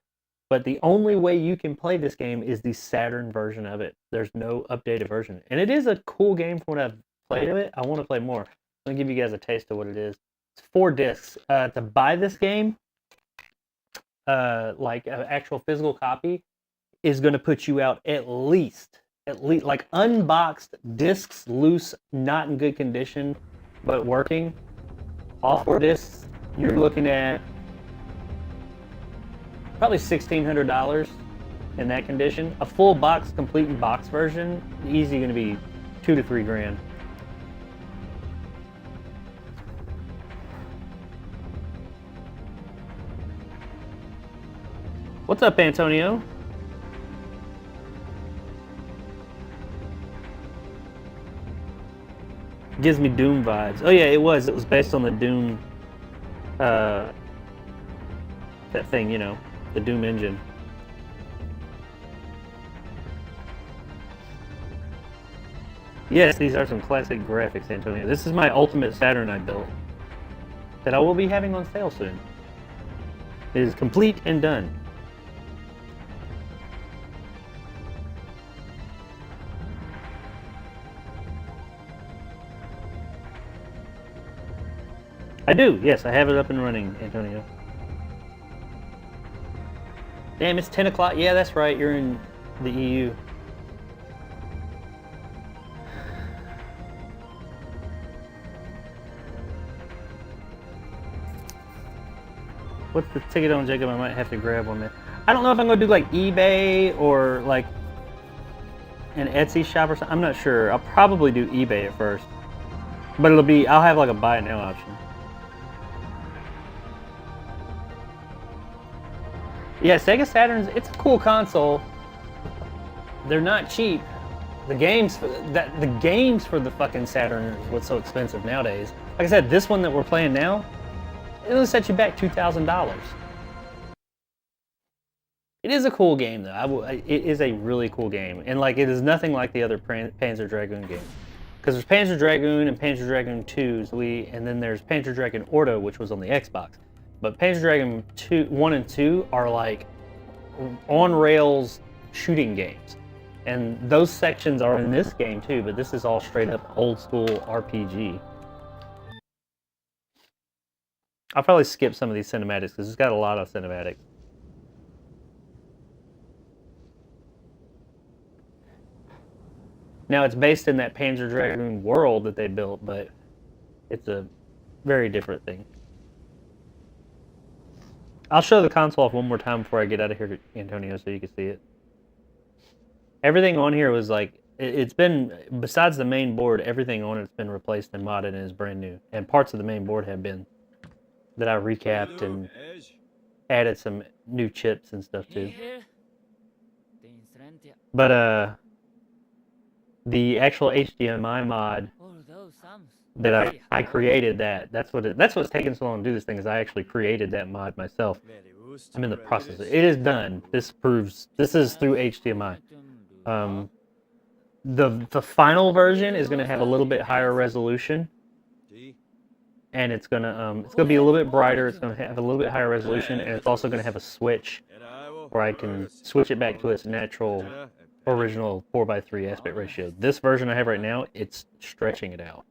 But the only way you can play this game is the Saturn version of it. There's no updated version, and it is a cool game from what I've played of it. I want to play more. I'm gonna give you guys a taste of what it is. It's 4 discs. To buy this game, like an actual physical copy, is going to put you out at least like unboxed discs, loose, not in good condition, but working. All 4 discs, you're looking at probably $1,600 in that condition. A full box, complete in box version, easy going to be $2 to $3 grand. What's up, Antonio? Gives me Doom vibes. Oh yeah, it was. It was based on the Doom, that thing, you know, the Doom engine. Yes, these are some classic graphics, Antonio. This is my ultimate Saturn I built that I will be having on sale soon. It is complete and done. I do, yes, I have it up and running, Antonio. Damn, it's 10 o'clock. Yeah, that's right, you're in the EU. What's the ticket on, Jacob? I might have to grab one there. I don't know if I'm going to do like eBay or like an Etsy shop or something. I'm not sure. I'll probably do eBay at first. But I'll have like a buy it now option. Yeah, Sega Saturn's, it's a cool console. They're not cheap. The games for the fucking Saturn is what's so expensive nowadays. Like I said, this one that we're playing now, it'll set you back $2,000. It is a cool game though. It is a really cool game, and like it is nothing like the other Panzer Dragoon games. Because there's Panzer Dragoon and Panzer Dragoon 2s, and then there's Panzer Dragoon Ordo, which was on the Xbox. But Panzer Dragoon 1 and 2 are like on rails shooting games, and those sections are in this game too. But this is all straight up old school RPG. I'll probably skip some of these cinematics because it's got a lot of cinematics. Now it's based in that Panzer Dragoon world that they built, but it's a very different thing. I'll show the console off one more time before I get out of here, Antonio, so you can see it. Everything on here was like, it's been, besides the main board, everything on it's been replaced and modded and is brand new. And parts of the main board have been, that I recapped and added some new chips and stuff too. But the actual HDMI mod that I created, that's what's taking so long to do this thing, is I actually created that mod myself. I'm in the process. It is done. This is through HDMI. The final version is going to have a little bit higher resolution. and it's gonna be a little bit brighter. It's gonna have a little bit higher resolution, and it's also gonna have a switch where I can switch it back to its natural original 4:3 aspect ratio. This version I have right now, it's stretching it out.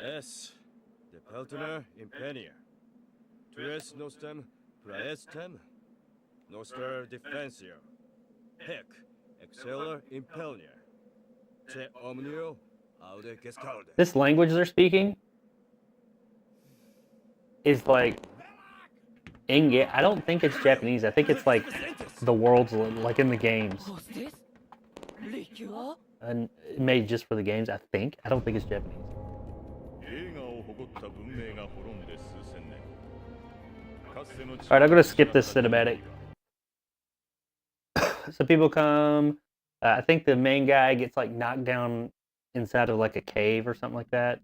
S. De Peltoner Impenia. Tres nostem praestem. Noster defensio. Hic. Exceller impelnier. Te omnio aude gescalde. This language they're speaking is like I don't think it's Japanese. I think it's like the world's like in the games. And made just for the games, I think. I don't think it's Japanese. Alright, I'm gonna skip this cinematic. So people come. I think the main guy gets like knocked down inside of like a cave or something like that,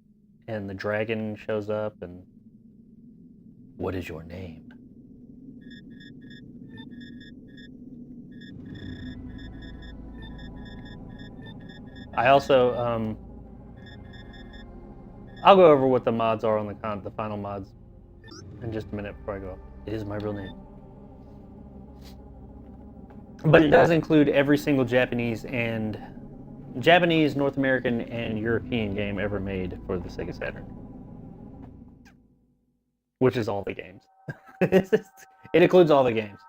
and the dragon shows up. And what is your name? I also I'll go over what the mods are on the final mods in just a minute before I go. It is my real name. But it does include every single Japanese, North American, and European game ever made for the Sega Saturn. Which is all the games. It includes all the games.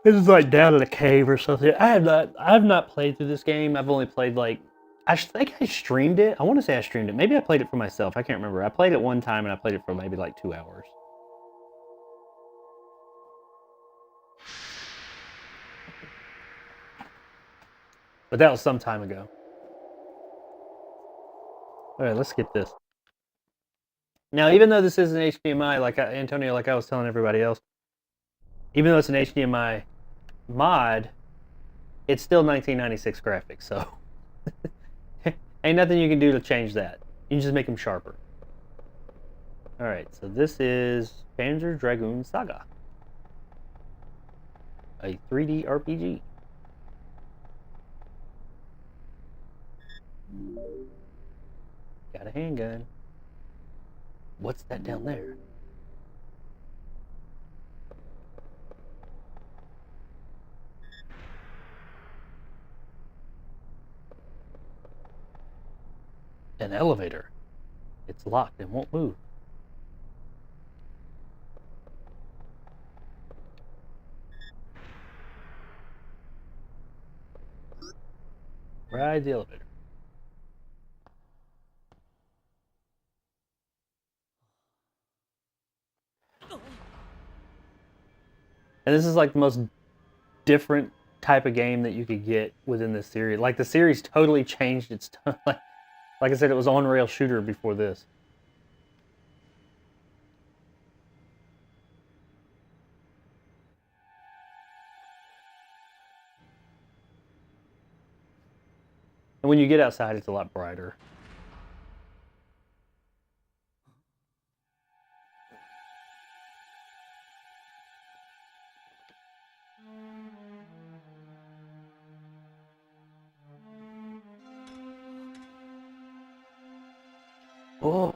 This is like down in a cave or something. I have not played through this game. I've only played like, I think I streamed it. I want to say I streamed it. Maybe I played it for myself. I can't remember. I played it one time and I played it for maybe like 2 hours. But that was some time ago. All right, let's skip this. Now, even though this is an HDMI, Antonio, like I was telling everybody else, even though it's an HDMI mod, it's still 1996 graphics, so ain't nothing you can do to change that. You can just make them sharper. Alright, so this is Panzer Dragoon Saga, a 3D RPG. Got a handgun. What's that down there? An elevator. It's locked and won't move. Ride the elevator. And this is like the most different type of game that you could get within this series. Like the series totally changed its like I said, it was on-rail shooter before this. And when you get outside, it's a lot brighter. Oh.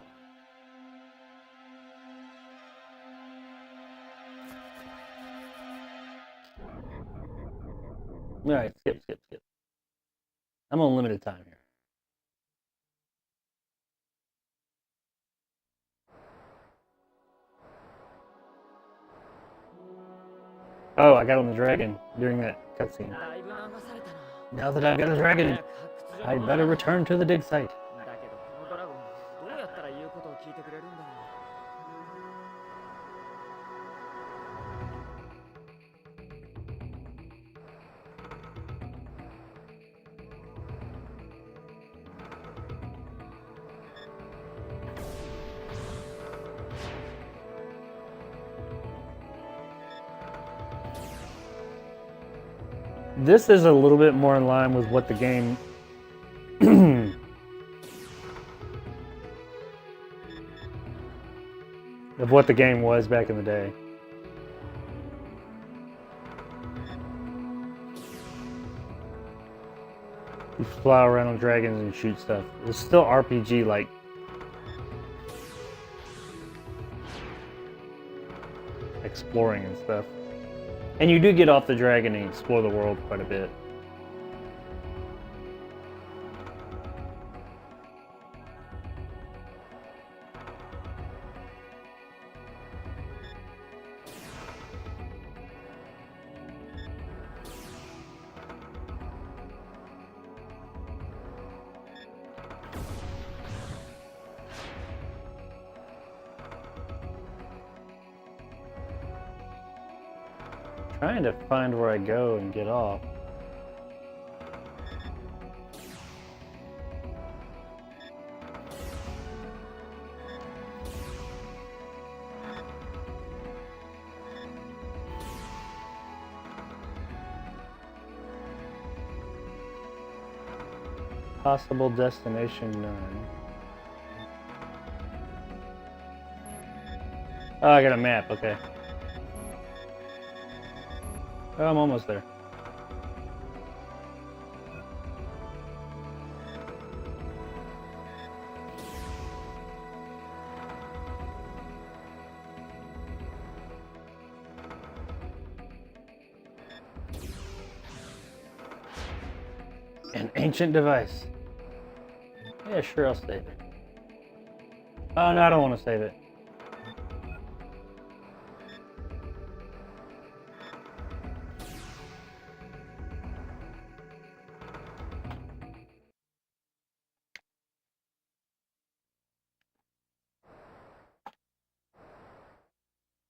All right, skip. I'm on limited time here. Oh, I got on the dragon during that cutscene. Now that I've got a dragon, I'd better return to the dig site. This is a little bit more in line with what the game of what the game was back in the day. You fly around on dragons and shoot stuff. It's still RPG like. Exploring and stuff. And you do get off the dragon and explore the world quite a bit. Trying to find where I go and get off. Possible destination none. Oh, I got a map, okay. Oh, I'm almost there. An ancient device. Yeah, sure, I'll save it. Oh, no, I don't want to save it.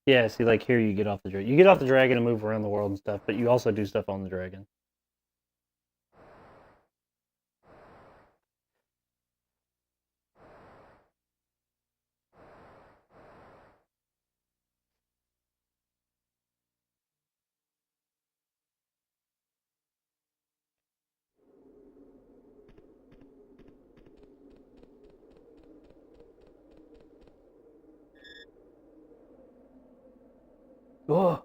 Yeah, see, like here you get off the dragon. You get off the dragon and move around the world and stuff, but you also do stuff on the dragon. Oh.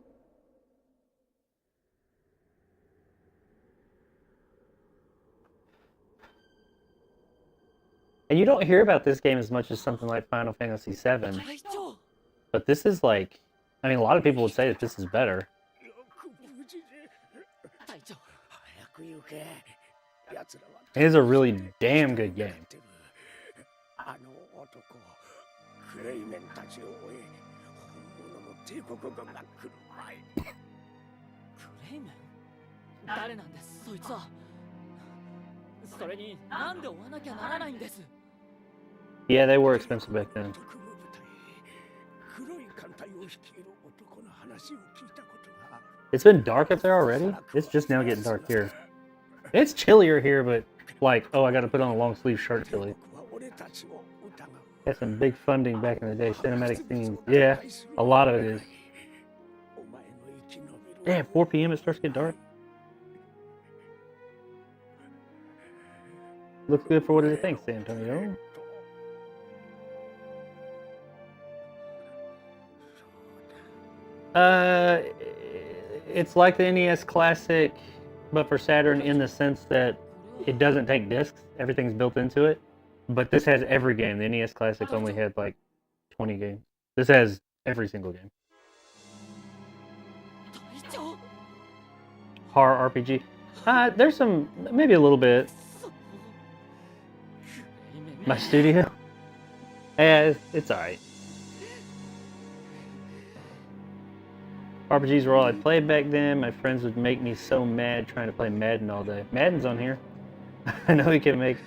And you don't hear about this game as much as something like Final Fantasy VII. But this is like, I mean, a lot of people would say that this is better. It is a really damn good game. Yeah, they were expensive back then. It's been dark up there already? It's just now getting dark here. It's chillier here, but like, oh, I gotta put on a long sleeve shirt chilly. Had some big funding back in the day, cinematic scenes. Yeah, a lot of it is. Damn, 4 p.m. it starts to get dark. Looks good for what it thinks, Antonio. It's like the NES Classic, but for Saturn in the sense that it doesn't take discs. Everything's built into it. But this has every game. The NES Classic only had like 20 games. This has every single game. Horror RPG. There's some, maybe a little bit. My studio? Yeah, it's alright. RPGs were all I played back then. My friends would make me so mad trying to play Madden all day. Madden's on here. I know we can make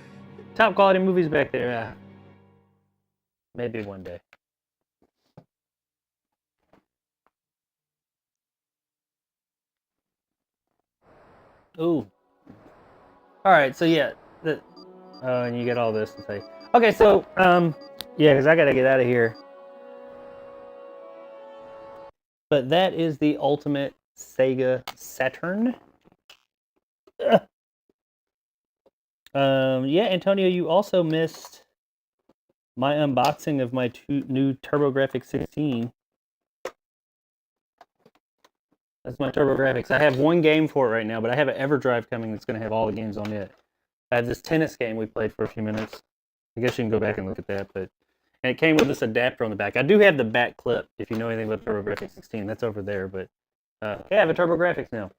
top quality movies back there. Maybe one day. Ooh. Alright, so yeah. And you get all this to say. Okay, so, yeah, because I gotta get out of here. But that is the ultimate SEGA Saturn. Yeah, Antonio, you also missed my unboxing of my new TURBO GRAFX 16. That's my TURBO GRAFX. I have one game for it right now, but I have an EverDrive coming that's going to have all the games on it. I have this tennis game we played for a few minutes. I guess you can go back and look at that, but and it came with this adapter on the back. I do have the back clip, if you know anything about TurboGrafx 16. That's over there, but yeah, I have a TurboGrafx now.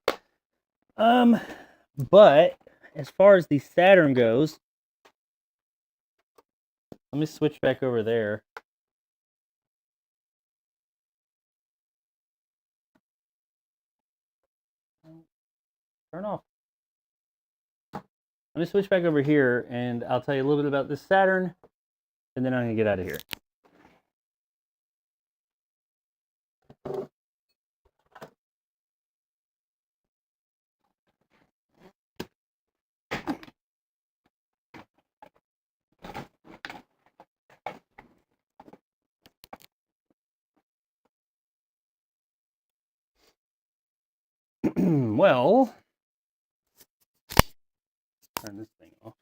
But as far as the Saturn goes, let me switch back over there. Turn off. Let me switch back over here, and I'll tell you a little bit about this Saturn, and then I'm going to get out of here. Well, turn this thing off.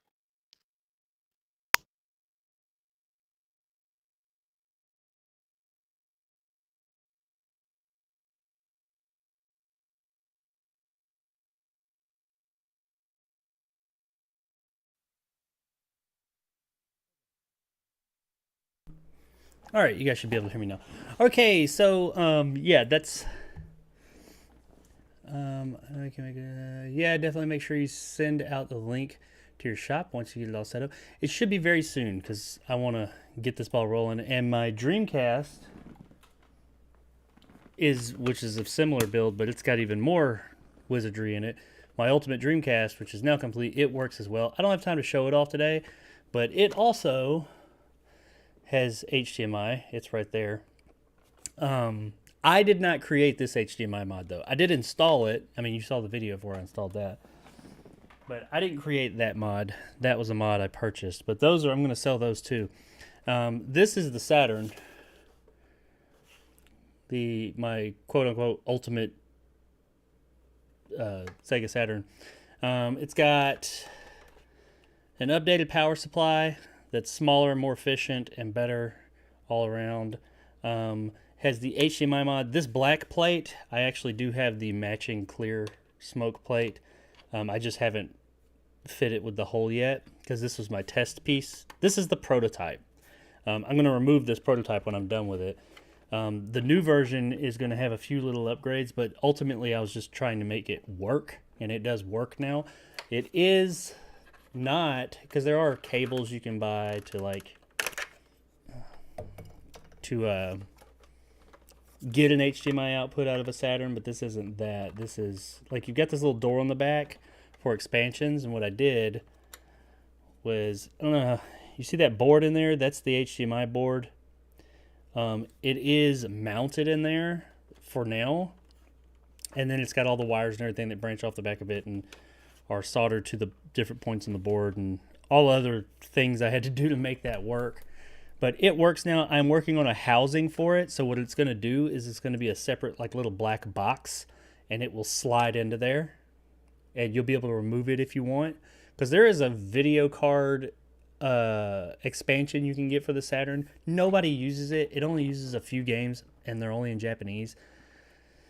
All right, you guys should be able to hear me now. Okay, so yeah, that's I can make yeah, definitely make sure you send out the link to your shop once you get it all set up. It should be very soon because I want to get this ball rolling. And my Dreamcast which is a similar build, but it's got even more wizardry in it. My Ultimate Dreamcast, which is now complete, it works as well. I don't have time to show it off today, but it also has HDMI. It's right there. I did not create this HDMI mod though. I did install it. I mean, you saw the video of where I installed that. But I didn't create that mod. That was a mod I purchased. But those I'm going to sell those too. This is the Saturn. My quote-unquote ultimate SEGA Saturn. It's got an updated power supply that's smaller, more efficient, and better all around. Has the HDMI mod. This black plate, I actually do have the matching clear smoke plate. I just haven't fit it with the hole yet because this was my test piece. This is the prototype. I'm going to remove this prototype when I'm done with it. The new version is going to have a few little upgrades, but ultimately I was just trying to make it work, and it does work now. It is not, because there are cables you can buy to get an HDMI output out of a Saturn, but this isn't that. This is like, you've got this little door on the back for expansions, and what I did was, I don't know, you see that board in there? That's the HDMI board. It is mounted in there for now, and then it's got all the wires and everything that branch off the back of it and are soldered to the different points on the board and all other things I had to do to make that work. But it works now. I'm working on a housing for it, so what it's going to do is it's going to be a separate like little black box, and it will slide into there, and you'll be able to remove it if you want, because there is a video card expansion you can get for the Saturn. Nobody uses it. It only uses a few games, and they're only in Japanese,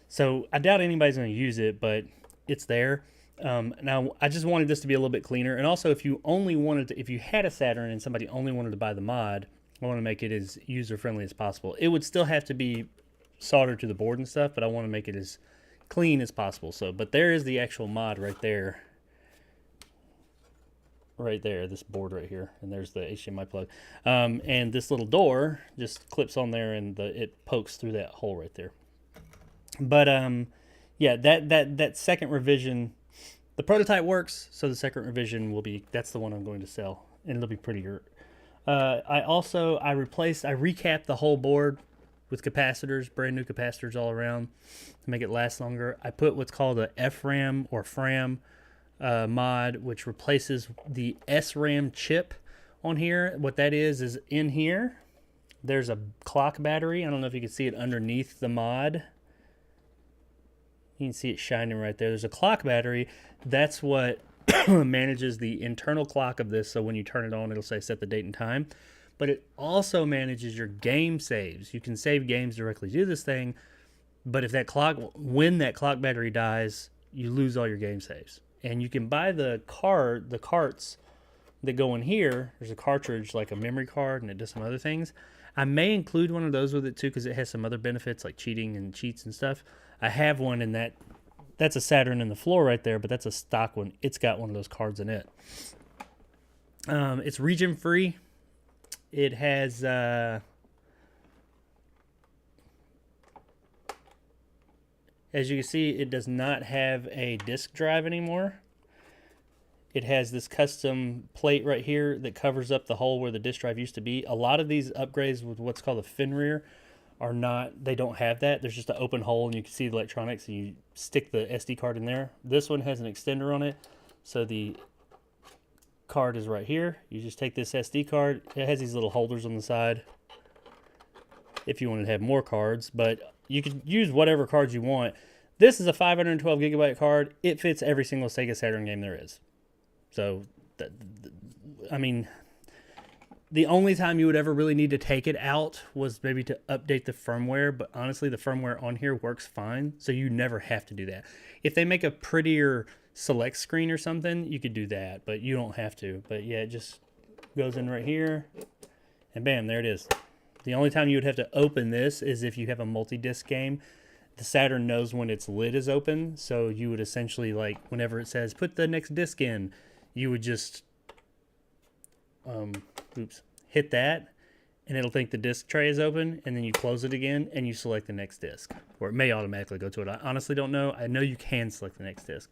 so I doubt anybody's going to use it, but it's there. Now I just wanted this to be a little bit cleaner, and also if you had a Saturn and somebody only wanted to buy the mod, I want to make it as user-friendly as possible. It would still have to be soldered to the board and stuff, but I want to make it as clean as possible. So, but there is the actual mod right there. Right there, this board right here. And there's the HDMI plug. And this little door just clips on there, and it pokes through that hole right there. But, yeah, that second revision, the prototype works, so the second revision that's the one I'm going to sell. And it'll be prettier. I recapped the whole board with capacitors, brand new capacitors all around to make it last longer. I put what's called a FRAM or FRAM mod, which replaces the SRAM chip on here. What that is in here, there's a clock battery. I don't know if you can see it underneath the mod. You can see it shining right there. There's a clock battery. That's what manages the internal clock of this, so when you turn it on, it'll say set the date and time. But it also manages your game saves. You can save games directly to this thing, but when that clock battery dies, you lose all your game saves. And you can buy the carts that go in here. There's a cartridge, like a memory card, and it does some other things. I may include one of those with it too, because it has some other benefits like cheating and cheats and stuff. I have one in that. That's a Saturn in the floor right there, but that's a stock one. It's got one of those cards in it. It's region free. It has as you can see, it does not have a disk drive anymore. It has this custom plate right here that covers up the hole where the disk drive used to be. A lot of these upgrades with what's called a fin rear are not, they don't have that. There's just an open hole and you can see the electronics and you stick the SD card in there. This one has an extender on it. So the card is right here. You just take this SD card. It has these little holders on the side if you wanted to have more cards, but you could use whatever cards you want. This is a 512 gigabyte card. It fits every single Sega Saturn game there is. So, I mean, the only time you would ever really need to take it out was maybe to update the firmware, but honestly, the firmware on here works fine, so you never have to do that. If they make a prettier select screen or something, you could do that, but you don't have to. But yeah, it just goes in right here, and bam, there it is. The only time you would have to open this is if you have a multi-disc game. The Saturn knows when its lid is open, so you would essentially, like, whenever it says, put the next disc in, you would just hit that, and it'll think the disc tray is open, and then you close it again, and you select the next disc. Or it may automatically go to it. I honestly don't know. I know you can select the next disc.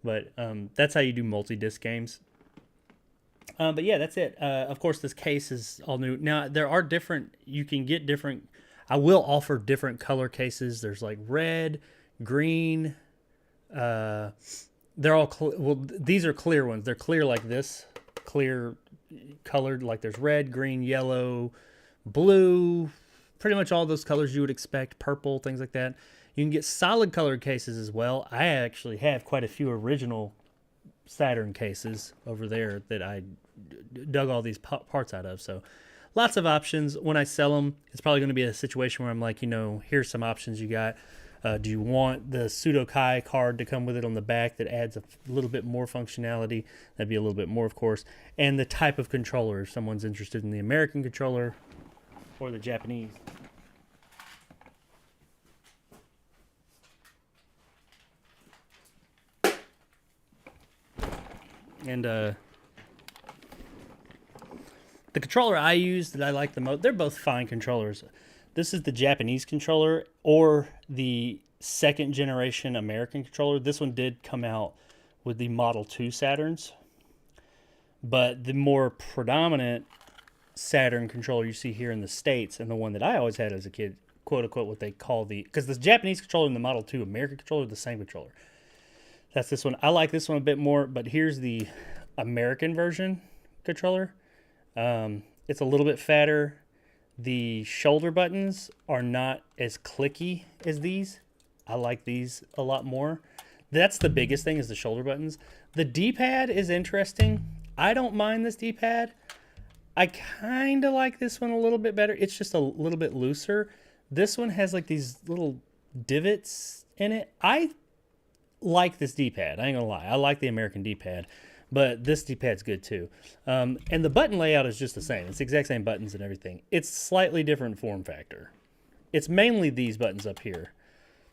But that's how you do multi-disc games. But yeah, that's it. Of course, this case is all new. Now, there are different, you can get different, I will offer different color cases. There's like red, green, they're all, well, these are clear ones. They're clear like this, clear colored, like there's red, green, yellow, blue, pretty much all those colors you would expect, purple, things like that. You can get solid colored cases as well. I actually have quite a few original Saturn cases over there that I dug all these parts out of. So lots of options. When I sell them, it's probably going to be a situation where I'm like, you know, here's some options you got. Do you want the Sudokai card to come with it on the back that adds a little bit more functionality? That'd be a little bit more, of course. And the type of controller, if someone's interested in the American controller or the Japanese. And the controller I use that I like the most, they're both fine controllers. This is the Japanese controller or the second generation American controller. This one did come out with the Model 2 Saturns. But the more predominant Saturn controller you see here in the States, and the one that I always had as a kid, quote unquote, what they call the, because the Japanese controller and the Model 2 American controller are the same controller. That's this one. I like this one a bit more, but here's the American version controller. It's a little bit fatter. The shoulder buttons are not as clicky as these. I like these a lot more. That's the biggest thing, is the shoulder buttons. The D-pad is interesting. I don't mind this D-pad. I kind of like this one a little bit better. It's just a little bit looser. This one has like these little divots in it. I like this D-pad. I ain't gonna lie. I like the American D-pad. But this D-pad's good too. And the button layout is just the same. It's the exact same buttons and everything. It's slightly different form factor. It's mainly these buttons up here.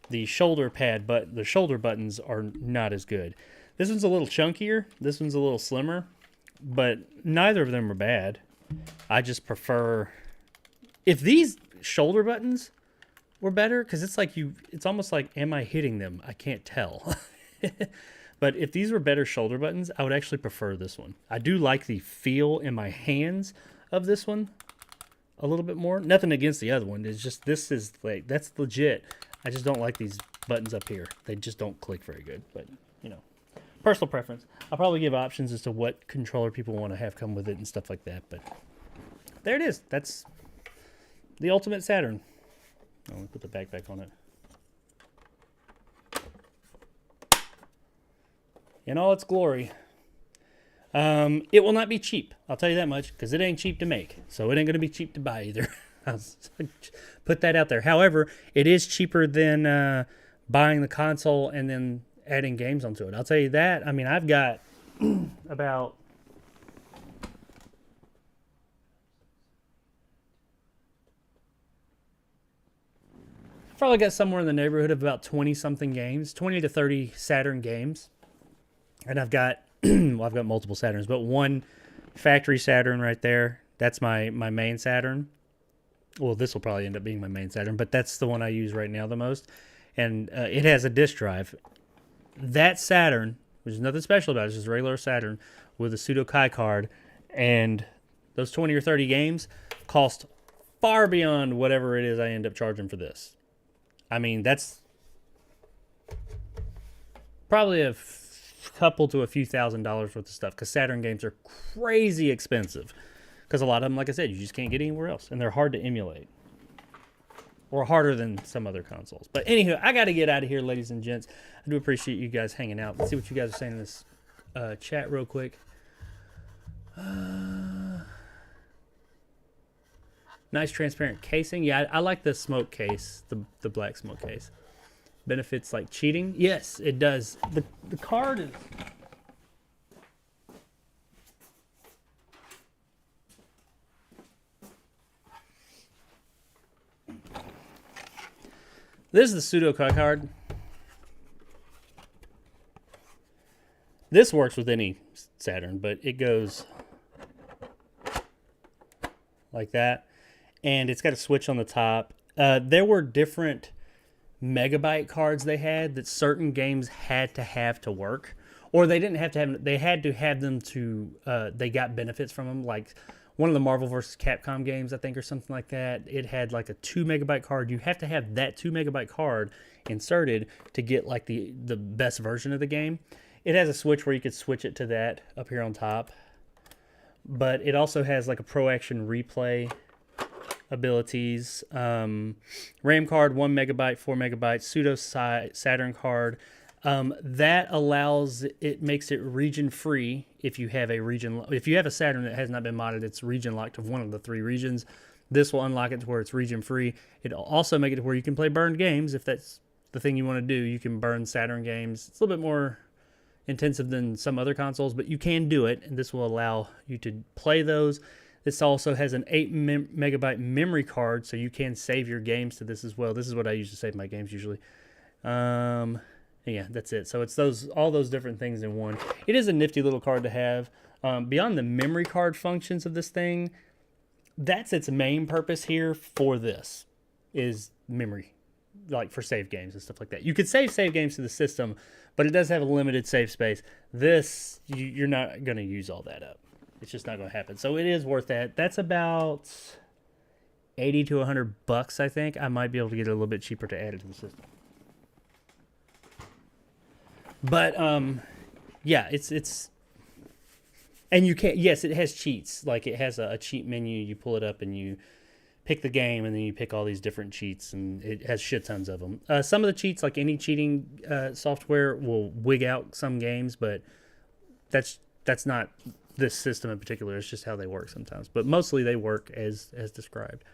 The shoulder pad, but the shoulder buttons are not as good. This one's a little chunkier. This one's a little slimmer. But neither of them are bad. I just prefer... If these shoulder buttons were better, because it's like it's almost like, am I hitting them? I can't tell. But if these were better shoulder buttons, I would actually prefer this one. I do like the feel in my hands of this one a little bit more. Nothing against the other one. It's just, this is like, that's legit. I just don't like these buttons up here. They just don't click very good. But, you know, personal preference. I'll probably give options as to what controller people want to have come with it and stuff like that. But there it is. That's the Ultimate Saturn. Oh, let me put the backpack on it. In all its glory. It will not be cheap. I'll tell you that much, because it ain't cheap to make. So it ain't going to be cheap to buy either. I'll put that out there. However, it is cheaper than buying the console and then adding games onto it. I'll tell you that. I mean, I've got about probably got somewhere in the neighborhood of about 20-something games, 20 to 30 Saturn games. And I've got, well, I've got multiple Saturns, but one factory Saturn right there. That's my main Saturn. Well, this will probably end up being my main Saturn, but that's the one I use right now the most. And it has a disk drive. That Saturn, which is nothing special about it, it's just a regular Saturn with a pseudo Kai card, and those 20 or 30 games cost far beyond whatever it is I end up charging for this. I mean, that's probably a couple to a few $1,000s worth of stuff, because Saturn games are crazy expensive. Because a lot of them, like I said, you just can't get anywhere else, and they're hard to emulate. Or harder than some other consoles. But anywho, I got to get out of here, ladies and gents. I do appreciate you guys hanging out. Let's see what you guys are saying in this chat real quick. Nice transparent casing. Yeah, I like the smoke case, the black smoke case. Benefits like cheating? Yes, it does. The card is... This is the pseudo Kai card. This works with any Saturn, but it goes like that. And it's got a switch on the top. There were different megabyte cards they had that certain games had to have to work. Or they didn't have to have, they had to have them to, they got benefits from them. Like one of the Marvel vs. Capcom games, I think, or something like that. It had like a 2 megabyte card. You have to have that 2 megabyte card inserted to get like the best version of the game. It has a switch where you could switch it to that up here on top. But it also has like a Pro Action Replay abilities. RAM card, 1 megabyte, 4 megabytes. Pseudo Saturn card. That allows, it makes it region free if you have a Saturn that has not been modded, it's region locked of one of the 3 regions. This will unlock it to where it's region free. It'll also make it to where you can play burned games if that's the thing you want to do. You can burn Saturn games. It's a little bit more intensive than some other consoles, but you can do it, and this will allow you to play those. This also has an 8 megabyte memory card, so you can save your games to this as well. This is what I use to save my games usually. Yeah, that's it. So it's all those different things in one. It is a nifty little card to have. Beyond the memory card functions of this thing, that's its main purpose here for this, is memory, like for save games and stuff like that. You could save games to the system, but it does have a limited save space. This, you're not going to use all that up. It's just not going to happen. So it is worth that. That's about $80 to $100, I think. I might be able to get it a little bit cheaper to add it to the system. But yeah, it's and you can't. Yes, it has cheats. Like it has a cheat menu. You pull it up and you pick the game, and then you pick all these different cheats, and it has shit tons of them. Some of the cheats, like any cheating software, will wig out some games, but that's not this system in particular. It's just how they work sometimes. But mostly they work as described.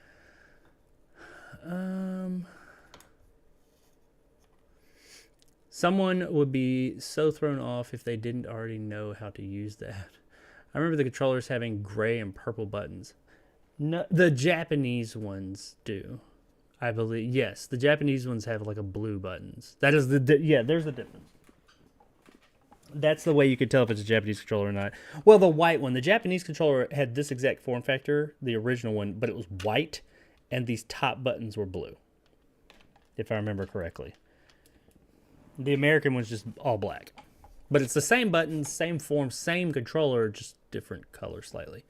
Someone would be so thrown off if they didn't already know how to use that. I remember the controllers having gray and purple buttons. No, the Japanese ones do, I believe. Yes, the Japanese ones have like a blue buttons. That is yeah, there's the difference. That's the way you could tell if it's a Japanese controller or not. Well, the white one, the Japanese controller had this exact form factor, the original one, but it was white, and these top buttons were blue, if I remember correctly. The American one's just all black. But it's the same buttons, same form, same controller, just different color slightly.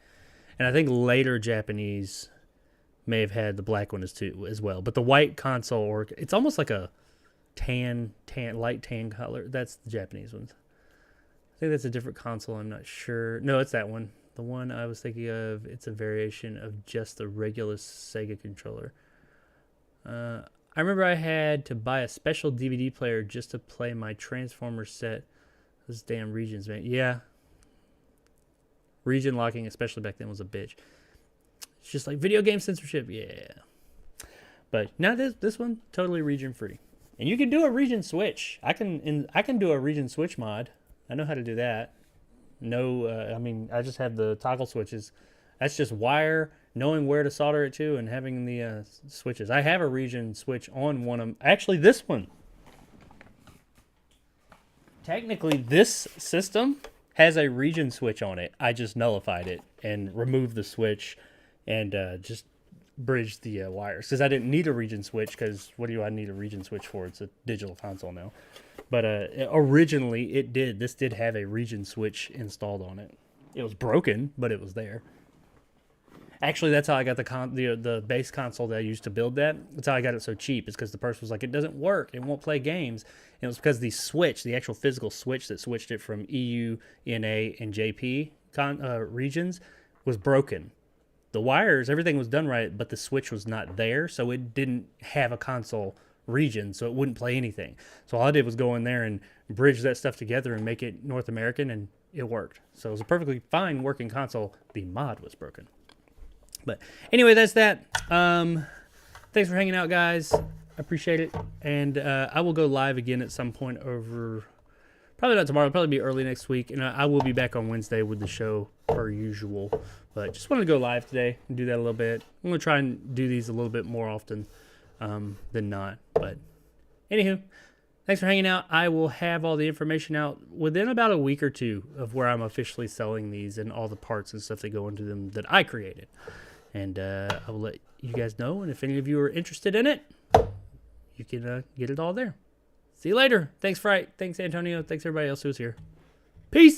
And I think later Japanese may have had the black one as well. But the white console, or it's almost like a light tan color. That's the Japanese ones. I think that's a different console. I'm not sure. No, it's that one. The one I was thinking of, it's a variation of just the regular Sega controller. I remember I had to buy a special DVD player just to play my Transformers set. Those damn regions, man. Yeah. Region locking, especially back then, was a bitch. It's just like video game censorship. Yeah. But now this one, totally region free. And you can do a region switch. I can do a region switch mod. I know how to do that. No, I mean, I just have the toggle switches. That's just wire knowing where to solder it to and having the switches. I have a region switch on one of them. Actually, this one. Technically, this system has a region switch on it. I just nullified it and removed the switch and just bridged the wires. Because I didn't need a region switch, because what do I need a region switch for? It's a digital console now. But originally, it did. This did have a region switch installed on it. It was broken, but it was there. Actually, that's how I got the base console that I used to build that. That's how I got it so cheap. It's because the person was like, it doesn't work. It won't play games. And it was because the switch, the actual physical switch that switched it from EU, NA, and JP regions was broken. The wires, everything was done right, but the switch was not there, so it didn't have a console region, so it wouldn't play anything. So all I did was go in there and bridge that stuff together and make it North American, and it worked. So it was a perfectly fine working console. The mod was broken. But anyway, that's that. Thanks for hanging out, guys. I appreciate it. And I will go live again at some point over, probably not tomorrow, probably be early next week. And I will be back on Wednesday with the show per usual. But just wanted to go live today and do that a little bit. I'm going to try and do these a little bit more often than not. But anywho, thanks for hanging out. I will have all the information out within about a week or two of where I'm officially selling these and all the parts and stuff that go into them that I created. And I will let you guys know. And if any of you are interested in it, you can get it all there. See you later. Thanks, Fright. Thanks, Antonio. Thanks, everybody else who's here. Peace.